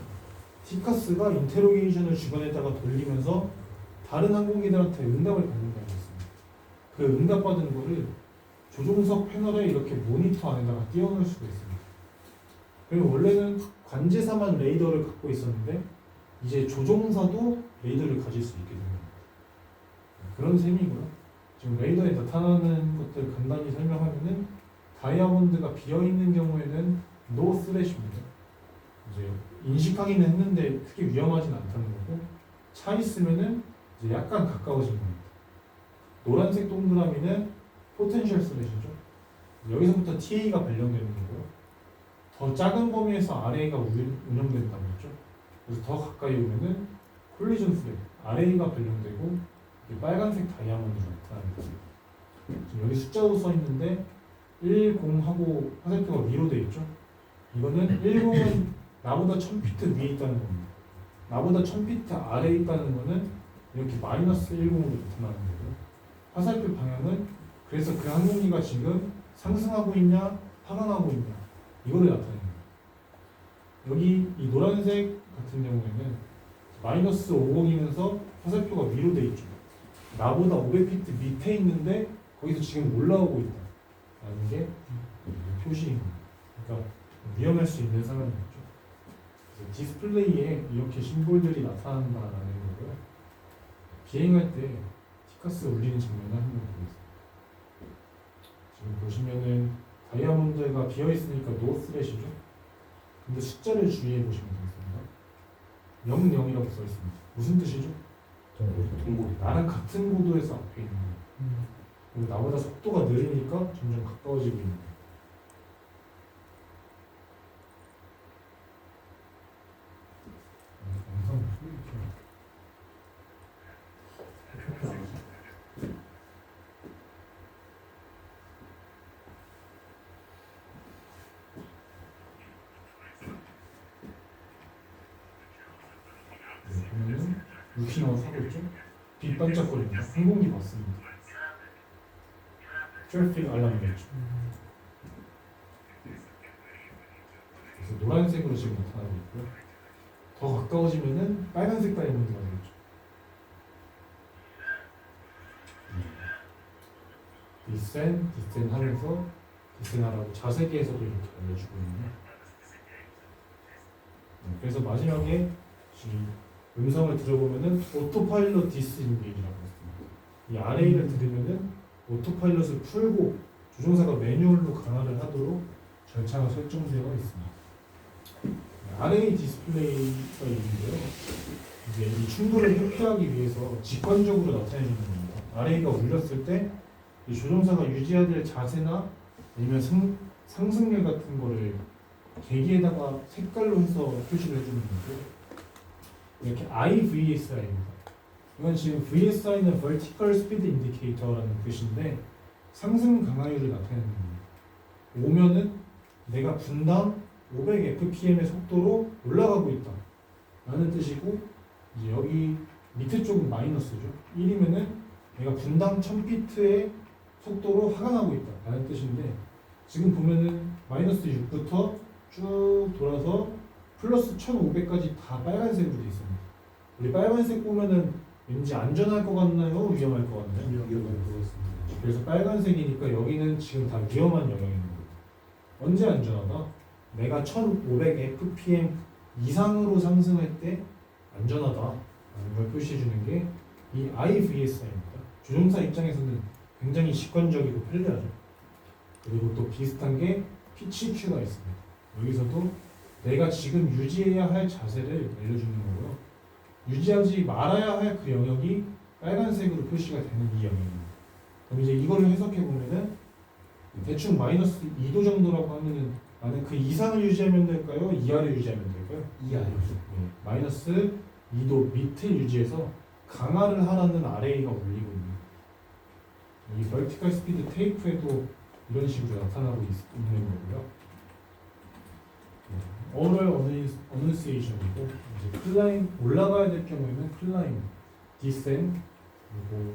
티카스가 인테로게이션을 주변에다가 돌리면서 다른 항공기들한테 응답을 받는다고 했습니다. 그 응답받은 거를 조종석 패널에 이렇게 모니터 안에다가 띄워놓을 수가 있습니다. 그리고 원래는 관제사만 레이더를 갖고 있었는데 이제 조종사도 레이더를 가질 수 있게 됩니다. 그런 셈이고요. 지금 레이더에 나타나는 것들 간단히 설명하면은 다이아몬드가 비어있는 경우에는 노 스레시입니다. 이제 인식하기는 했는데 크게 위험하진 않다는 거고 차 있으면은 이제 약간 가까워진 겁니다. 노란색 동그라미는 포텐셜 스레시죠. 여기서부터 TA가 발령되는 거고요. 더 작은 범위에서 RA가 운영된다고 했죠. 그래서 더 가까이 오면은 콜리전 스레시, RA가 발령되고 빨간색 다이아몬드가 나타나는 거예요. 지금 여기 숫자도 써 있는데 10하고 화살표가 위로 되어 있죠. 이거는 10은 나보다 1000피트 위에 있다는 겁니다. 나보다 1000피트 아래에 있다는 거는 이렇게 마이너스 10으로 나타나는 거고요. 화살표 방향은 그래서 그 항공기가 지금 상승하고 있냐 하강하고 있냐 이거를 나타내는 거예요. 여기 이 노란색 같은 경우에는 마이너스 50이면서 화살표가 위로 되어 있죠. 나보다 500피트 밑에 있는데 거기서 지금 올라오고 있다 라는 게 표시인 겁니다. 그러니까 위험할 수 있는 상황이었죠. 그래서 디스플레이에 이렇게 심볼들이 나타난다라는 거고요. 비행할 때 티카스 울리는 장면을 한번 보겠습니다. 지금 보시면은 다이아몬드가 비어있으니까 노 스레시죠. 근데 숫자를 주의해 보시면 되겠습니다. 00이라고 써 있습니다. 무슨 뜻이죠? 동고. 나랑 같은 고도에서 앞에 있는 거예요. 그리고 나보다 속도가 느리니까 점점 가까워지고 있는 거예요. 영상 보면은 루키나와 사고 있죠? 빛 반짝거립니다. 항공기 맞습니다. 트래픽 알람이겠죠. 그래서 노란색으로 지금 나타나고 있고요. 더 가까워지면은 빨간색 다이아몬드가 되겠죠. 디센 하면서 디센하라고 자세기에서도 이렇게 알려주고 있네요. 그래서 마지막에 지금 음성을 들어보면은 오토파일럿 디스인게이지라고 했습니다. 이 RA를 들으면은 오토파일럿을 풀고 조종사가 매뉴얼로 강화를 하도록 절차가 설정되어 있습니다. RA 디스플레이가 있는데요. 이제 이 충돌을 회피하기 위해서 직관적으로 나타내주는 겁니다. RA가 울렸을 때 이 조종사가 유지해야 될 자세나 아니면 상승률 같은 거를 계기에다가 색깔로 해서 표시를 해주는 거고 이렇게 IVSI입니다. 이건 지금 VSI는 Vertical Speed Indicator라는 뜻인데 상승 강하율을 나타내는 겁니다. 오면은 내가 분당 500fpm의 속도로 올라가고 있다 라는 뜻이고 이제 여기 밑에 쪽은 마이너스죠. 1이면은 내가 분당 1000피트의 속도로 하강하고 있다 라는 뜻인데 지금 보면은 마이너스 6부터 쭉 돌아서 플러스 1500까지 다 빨간색으로 되어 있습니다. 우리 빨간색 보면은 왠지 안전할 것 같나요? 위험할 것 같나요? 위험할 것 같습니다. 그래서 빨간색이니까 여기는 지금 다 위험한 영역인 겁니다. 언제 안전하다? 내가 1500 fpm 이상으로 상승할 때 안전하다 걸 표시해 주는 게 이 IVSI입니다. 조종사 입장에서는 굉장히 직관적이고 편리하죠. 그리고 또 비슷한 게 PCQ가 있습니다. 여기서도 내가 지금 유지해야 할 자세를 알려주는 거고요. 유지하지 말아야 할 그 영역이 빨간색으로 표시가 되는 이 영역입니다. 그럼 이제 이거를 해석해 보면은 대충 마이너스 2도 정도라고 하면은 나는 그 이상을 유지하면 될까요? 이하를 유지하면 될까요? 이하요. 네, 마이너스 2도 밑을 유지해서 강화를 하라는 RA가 울리고 있는 이 vertical speed tape에도 이런 식으로 나타나고 있는 거고요. oral enunciation이고 이제 클라임 올라가야 될 경우에는 클라임, descend 그리고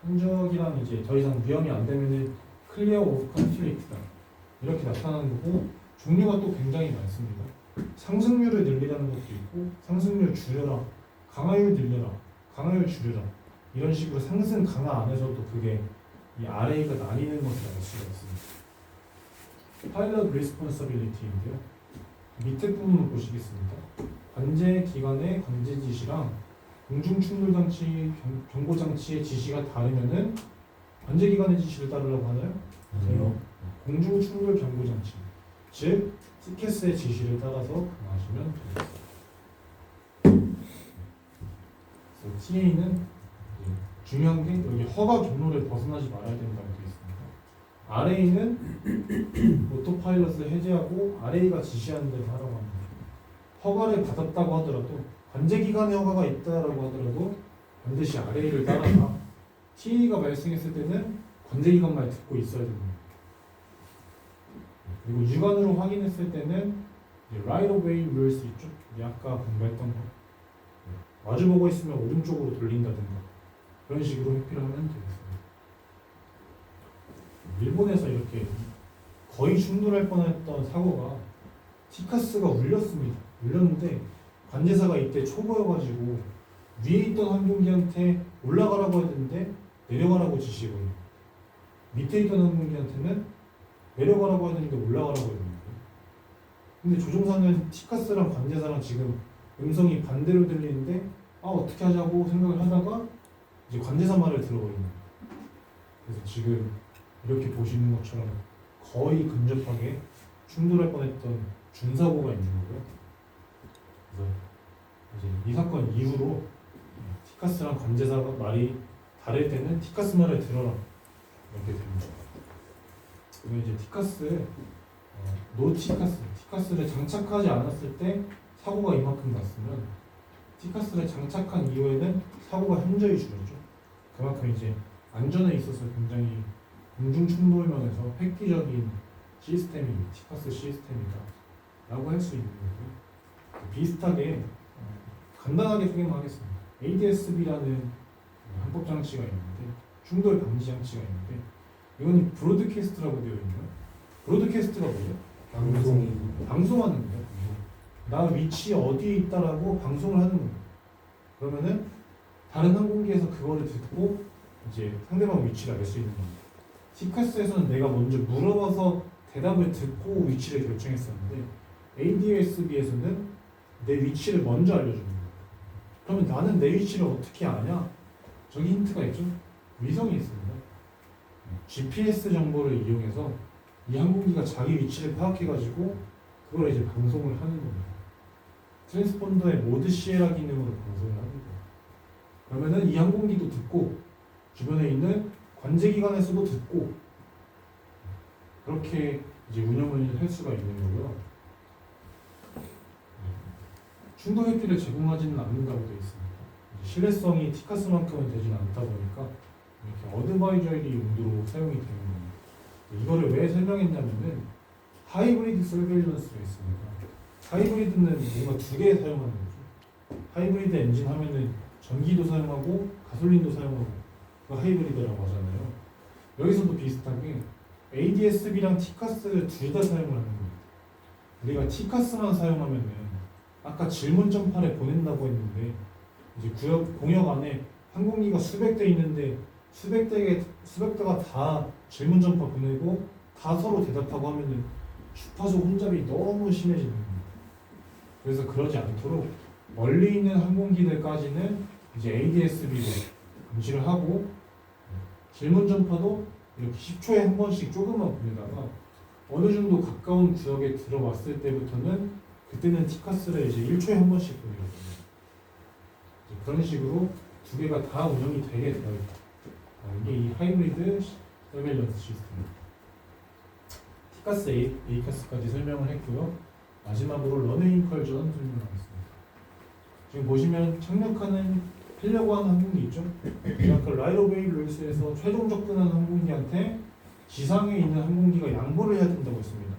흔적이랑 이제 더 이상 위험이 안 되면은 clear of conflict다 이렇게 나타나는 거고 종류가 또 굉장히 많습니다. 상승률을 늘리라는 것도 있고 상승률 줄여라, 강화율 늘려라, 강화율 줄여라 이런 식으로 상승 강화 안에서도 그게 이 RA가 나뉘는 것을 알 수가 있습니다. Pilot Responsibility인데요. 밑에 부분을 보시겠습니다. 관제 기관의 관제 지시랑 공중 충돌 장치, 경보 장치의 지시가 다르면은 관제 기관의 지시를 따르라고 하나요? 아니요. 공중 충돌 경보 장치, 즉 티켓의 지시를 따라서 강화하시면 되겠습니다. 그래서 TA는 중요한 게 여기 허가 경로를 벗어나지 말아야 된다고 되어 있습니다. RA는 오토파일럿을 해제하고 RA가 지시하는 대로 하라고 합니다. 허가를 받았다고 하더라도 관제기관의 허가가 있다라고 하더라도 반드시 RA를 따라가 TA가 발생했을 때는 관제기관 말 듣고 있어야 됩니다. 그리고 육안으로 확인했을 때는 right of way rules 있죠? 아까 공부했던 거 마주보고 있으면 오른쪽으로 돌린다든가 그런 식으로 회피를 하면 되겠습니다. 일본에서 이렇게 거의 충돌할 뻔했던 사고가 티카스가 울렸습니다. 울렸는데 관제사가 이때 초보여가지고 위에 있던 항공기한테 올라가라고 했는데 내려가라고 지시거든요. 밑에 있던 항공기한테는 내려가라고 했는데 올라가라고 했는데 근데 조종사는 티카스랑 관제사랑 지금 음성이 반대로 들리는데 어떻게 하자고 생각을 하다가 이제 관제사 말을 들어버리는 거예요. 그래서 지금 이렇게 보시는 것처럼 거의 근접하게 충돌할 뻔했던 중사고가 있는 거고요. 그래서 이제 이 사건 이후로 티카스랑 관제사 말이 다를 때는 티카스 말을 들어라 이렇게 됩니다. 그리고 이제 티카스, 티카스를 장착하지 않았을 때 사고가 이만큼 났으면 티카스를 장착한 이후에는 사고가 현저히 줄었죠. 그만큼 이제 안전에 있어서 굉장히 공중 충돌 면에서 획기적인 시스템이 티카스 시스템이다 라고 할 수 있는 거고요. 비슷하게 간단하게 소개만 하겠습니다. ADS-B라는 항법 장치가 있는데 충돌 방지 장치가 있는데 이거는 브로드캐스트라고 되어 있네요. 브로드캐스트가 뭐예요? 방송하는 거예요. 나 위치 어디에 있다라고 방송을 하는 거예요. 그러면은 다른 항공기에서 그거를 듣고 이제 상대방 위치를 알 수 있는 겁니다. 티카스에서는 내가 먼저 물어봐서 대답을 듣고 위치를 결정했었는데 ADS-B에서는 내 위치를 먼저 알려주는 거예요. 그러면 나는 내 위치를 어떻게 아냐? 저기 힌트가 있죠? 위성이 있습니다. GPS 정보를 이용해서 이 항공기가 자기 위치를 파악해가지고 그걸 이제 방송을 하는 겁니다. 트랜스폰더의 모드 시에라 기능으로 방송을 하는 거예요. 그러면은 이 항공기도 듣고 주변에 있는 관제기관에서도 듣고 그렇게 이제 운영을 할 수가 있는 거고요. 충돌 회피를 제공하지는 않는다고 되어 있습니다. 신뢰성이 티카스만큼은 되지는 않다 보니까 이렇게 어드바이저리 용도로 사용이 되는 겁니다. 이거를 왜 설명했냐면은 하이브리드 서베일런스가 있습니다. 하이브리드는 뭔가 두 개 사용하는 거죠. 하이브리드 엔진 하면은 전기도 사용하고 가솔린도 사용하고 그 하이브리드라고 하잖아요. 여기서도 비슷하게 ADS-B랑 티카스 둘 다 사용을 하는 겁니다. 우리가 티카스만 사용하면은 아까 질문 점팔에 보낸다고 했는데 이제 공역 안에 항공기가 수백 대 있는데 수백 대가 다 질문 점파 보내고 다 서로 대답하고 하면은 주파수 혼잡이 너무 심해지는 겁니다. 그래서 그러지 않도록 멀리 있는 항공기들까지는 이제 ADS-B로 감시를 하고 질문 전파도 이렇게 10초에 한 번씩 조금만 보내다가 어느 정도 가까운 구역에 들어왔을 때부터는 그때는 티카스를 이제 1초에 한 번씩 보내거든요. 이제 그런 식으로 두 개가 다 운영이 되게 되어 있다. 이게 이 하이브리드 서베일런스 시스템입니다. 티카스 A카스까지 설명을 했고요. 마지막으로 런웨이 컬전 설명하겠습니다. 지금 보시면 하려고 하는 항공기 있죠? 그 라이더웨이 루이스에서 최종 접근하는 항공기한테 지상에 있는 항공기가 양보를 해야 된다고 했습니다.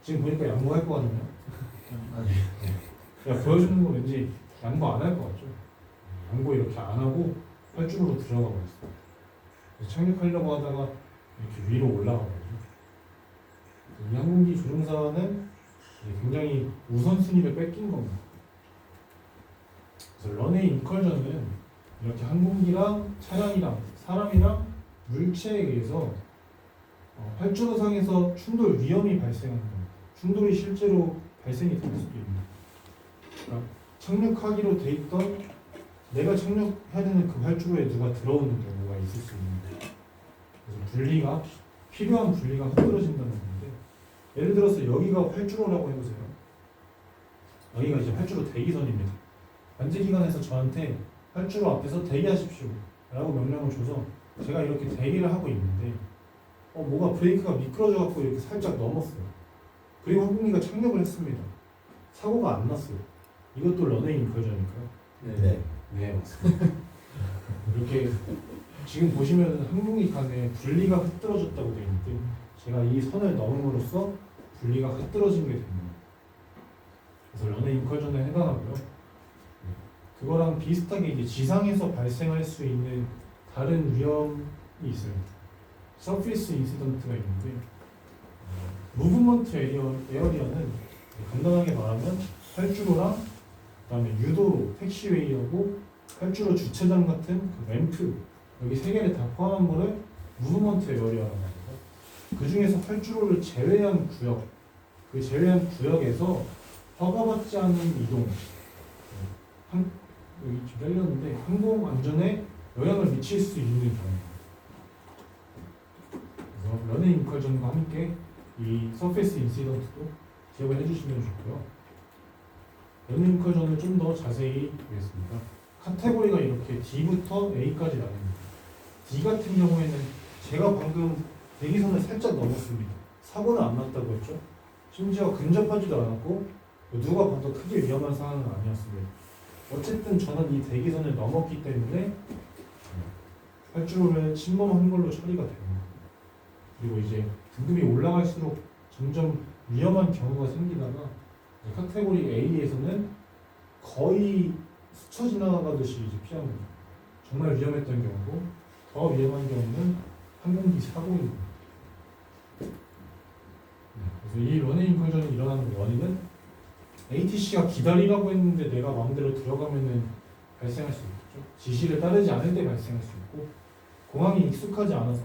지금 보니까 양보할 거 같네요. 야, 보여주는 거 왠지 양보 안 할 것 같죠? 양보 이렇게 안 하고 활주로로 들어가 버렸어요. 착륙하려고 하다가 이렇게 위로 올라가 버리죠. 이 항공기 조종사는 굉장히 우선순위를 뺏긴 겁니다. 그래서 런웨이 인컬전은 이렇게 항공기랑 차량이랑 사람이랑 물체에 의해서 활주로상에서 충돌 위험이 발생하는 겁니다. 충돌이 실제로 발생이 될 수도 있는 거예요. 그러니까 착륙하기로 돼 있던 내가 착륙해야 되는 그 활주로에 누가 들어오는 경우가 있을 수 있는 거예요. 그래서 필요한 분리가 흐트러진다는 건데, 예를 들어서 여기가 활주로라고 해보세요. 여기가 이제 활주로 대기선입니다. 관제기관에서 저한테 활주로 앞에서 대기하십시오 라고 명령을 줘서 제가 이렇게 대기를 하고 있는데 뭐가 브레이크가 미끄러져 갖고 이렇게 살짝 넘었어요. 그리고 항공기가 착륙을 했습니다. 사고가 안 났어요. 이것도 런웨이 인컬전일까요? 네. 네, 맞습니다. 이렇게 지금 보시면 항공기 간에 분리가 흐트러졌다고 되어 있는데 제가 이 선을 넘음으로써 분리가 흐트러진 게 됩니다. 그래서 런웨이 인컬전에 해당하고요. 그거랑 비슷하게 이제 지상에서 발생할 수 있는 다른 위험이 있어요. 서피스 인시던트가 있는데 무브먼트 에어리어는 간단하게 말하면 활주로랑 그다음에 유도로, 택시웨이하고 활주로 주차장 같은 그 램프 여기 세 개를 다 포함한 거를 무브먼트 에어리어라고 합니다. 그 중에서 활주로를 제외한 구역, 그 제외한 구역에서 허가받지 않은 이동, 여기 좀 잘렸는데 항공 안전에 영향을 미칠 수 있는 경우. 그래서 런웨이 인컬전과 함께 이 서페이스 인시던트도 기억을 해주시면 좋고요. 런웨이 인컬전을 좀 더 자세히 보겠습니다. 카테고리가 이렇게 D부터 A까지 나뉩니다. D 같은 경우에는 제가 방금 대기선을 살짝 넘었습니다. 사고는 안 났다고 했죠. 심지어 근접하지도 않았고 누가 봐도 크게 위험한 상황은 아니었습니다. 어쨌든 저는 이 대기선을 넘었기 때문에 활주로를 침범한 걸로 처리가 됩니다. 그리고 이제 등급이 올라갈수록 점점 위험한 경우가 생기다가 카테고리 A에서는 거의 스쳐 지나가듯이 이제 피합니다. 정말 위험했던 경우고 더 위험한 경우는 항공기 사고입니다. 그래서 이 런웨이 인컬전이 일어나는 원인은 ATC가 기다리라고 했는데 내가 마음대로 들어가면은 발생할 수 있겠죠. 지시를 따르지 않을 때 발생할 수 있고 공항이 익숙하지 않아서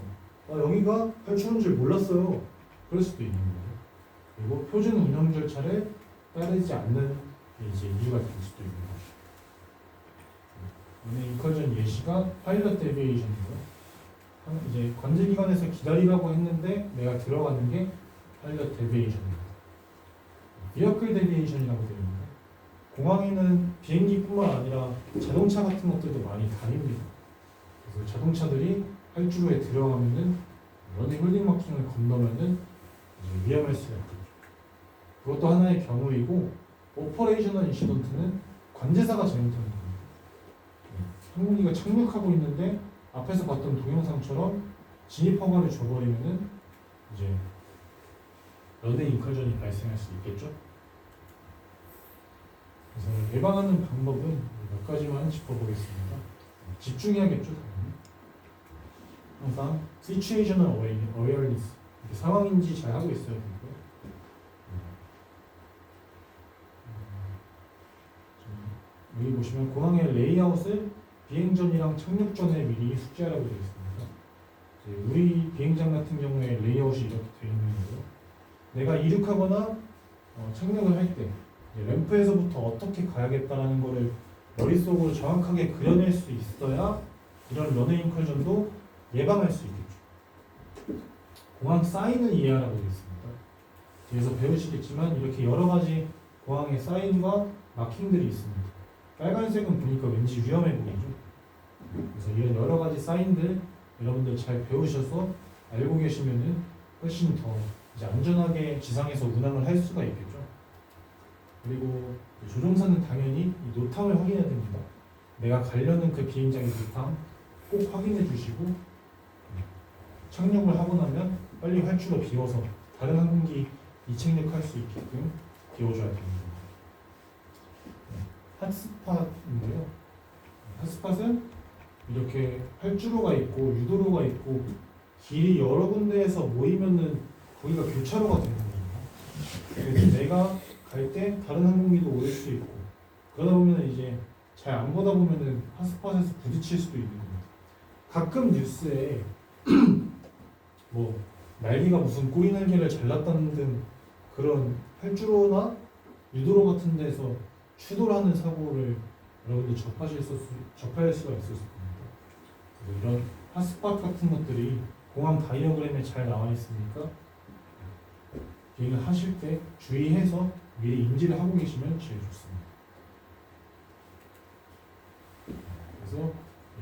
여기가 활주로인 줄 몰랐어요. 그럴 수도 있는 거예요. 그리고 표준 운영 절차를 따르지 않는 이제 이유가 될 수도 있는 거죠. 오늘 인컬전 예시가 파일럿 데비에이션이고요. 이제 관제기관에서 기다리라고 했는데 내가 들어가는 게 파일럿 데비에이션입니다. 비어클 데비에이션이라고 되어 있는데 공항에는 비행기뿐만 아니라 자동차 같은 것들도 많이 다닙니다. 그래서 자동차들이 활주로에 들어가면은 런웨이 홀딩 마킹을 건너면은 이제 위험할 수가 있겠죠. 그것도 하나의 경우이고 오퍼레이셔널 인시던트는 관제사가 잘못하는 겁니다. 항공기가 착륙하고 있는데 앞에서 봤던 동영상처럼 진입 허가를 줘버리면은 이제 런웨이 인컬전이 발생할 수 있겠죠. 그래서 예방하는 방법은 몇 가지만 짚어보겠습니다. 집중해야겠죠. 항상 situational awareness, 상황인지 잘 하고 있어야 되고요. 여기 보시면 공항의 레이아웃을 비행 전이랑 착륙 전에 미리 숙지하라고 되어 있습니다. 우리 비행장 같은 경우에 레이아웃이 이렇게 되어 있는 거고요. 내가 이륙하거나 착륙을 할 때 이제 램프에서부터 어떻게 가야겠다라는 거를 머릿속으로 정확하게 그려낼 수 있어야 이런 런웨이 인컬전도 예방할 수 있겠죠. 공항 사인을 이해하라고 되어 있습니다. 뒤에서 배우시겠지만 이렇게 여러 가지 공항의 사인과 마킹들이 있습니다. 빨간색은 보니까 왠지 위험해 보이죠. 그래서 이런 여러 가지 사인들 여러분들 잘 배우셔서 알고 계시면은 훨씬 더 이제 안전하게 지상에서 운항을 할 수가 있겠죠. 그리고 조종사는 당연히 이 노탐을 확인해야 됩니다. 내가 가려는 그 비행장의 노탐 꼭 확인해 주시고 착륙을 하고 나면 빨리 활주로 비워서 다른 항공기 이착륙할 수 있게끔 비워줘야 됩니다. 핫스팟인데요. 핫스팟은 이렇게 활주로가 있고 유도로가 있고 길이 여러 군데에서 모이면은 거기가 교차로가 되는 겁니다. 그래서 내가 갈 때 다른 항공기도 올 수 있고 그러다 보면 이제 잘 안 보다 보면은 핫스팟에서 부딪힐 수도 있는 겁니다. 가끔 뉴스에 뭐 날개가 무슨 꼬리 날개를 잘랐다는 등 그런 활주로나 유도로 같은 데서 추돌하는 사고를 여러분들 접할 수가 있을 겁니다. 그래서 이런 핫스팟 같은 것들이 공항 다이어그램에 잘 나와 있으니까 비행을 하실 때 주의해서 미리 인지를 하고 계시면 제일 좋습니다. 그래서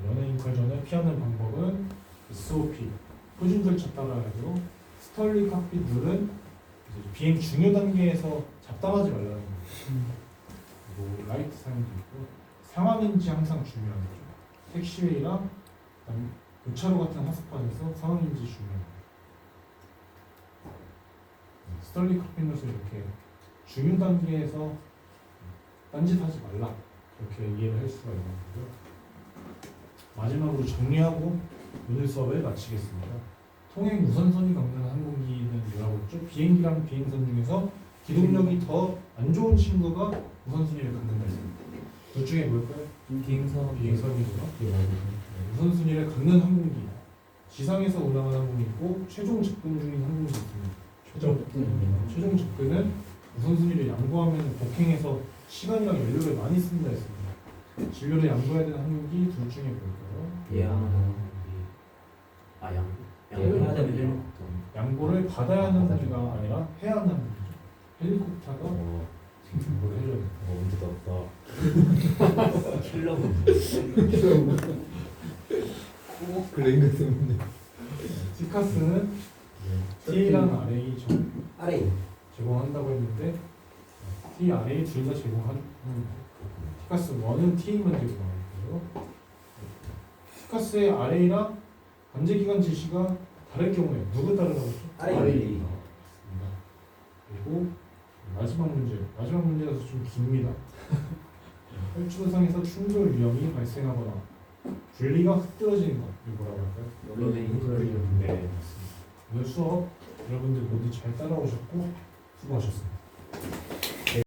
런웨이 인컬전을 피하는 방법은 SOP, 표준 절차 따라야죠. 스털리 칵핏 룰은 비행 중요 단계에서 잡담하지 말라는 겁니다. 그리고 라이트 사용도 있고 상황인지 항상 중요하죠. 택시웨이랑 교차로 같은 핫스팟에서 상황인지 중요합니다. 스털리 칵핏 룰을 이렇게 중요 단계에서 딴짓하지 말라 이렇게 이해를 할 수가 있는 거고요. 마지막으로 정리하고 오늘 수업을 마치겠습니다. 통행 우선선이 겪는 항공기는 뭐라고 했죠? 비행기랑 비행선 중에서 기동력이 더 안 좋은 친구가 우선순위를 갖는다 했습니다. 둘 중에 뭘까요? 비행선이고요. 우선순위를 갖는 항공기, 지상에서 운항하는 항공기 있고 최종 접근 중인 항공기 있습니다. 최종 접근은 우선순위를 양보하면 복행해서 시간이랑 연료를 많이 쓴다 했습니다. 진료를 양보해야 되는 항공기 둘 중에 뭘까요? 양보를 받아야 하는 항공기가 아니라 해야 하는 항공기죠. 헬리콥터가 양보를 해줘야 됩니다. 꼭 그런 거 때문에. 티카스는 T랑 RA RA 제공한다고 했는데 T, RA 둘 다 제공하는 티카스 1은 T만 제공하고요. 티카스의 RA랑 관제기간 지시가 다를 경우에 누구 따르라고 했죠? RA 그리고 마지막 문제라서 좀 깁니다. 활주로상에서 충돌 위험이 발생하거나 분리가 흐트러지는 것 이거 뭐라고 할까요? 네, 맞습니다. 오늘 수업 여러분들 모두 잘 따라오셨고 수고하셨습니다.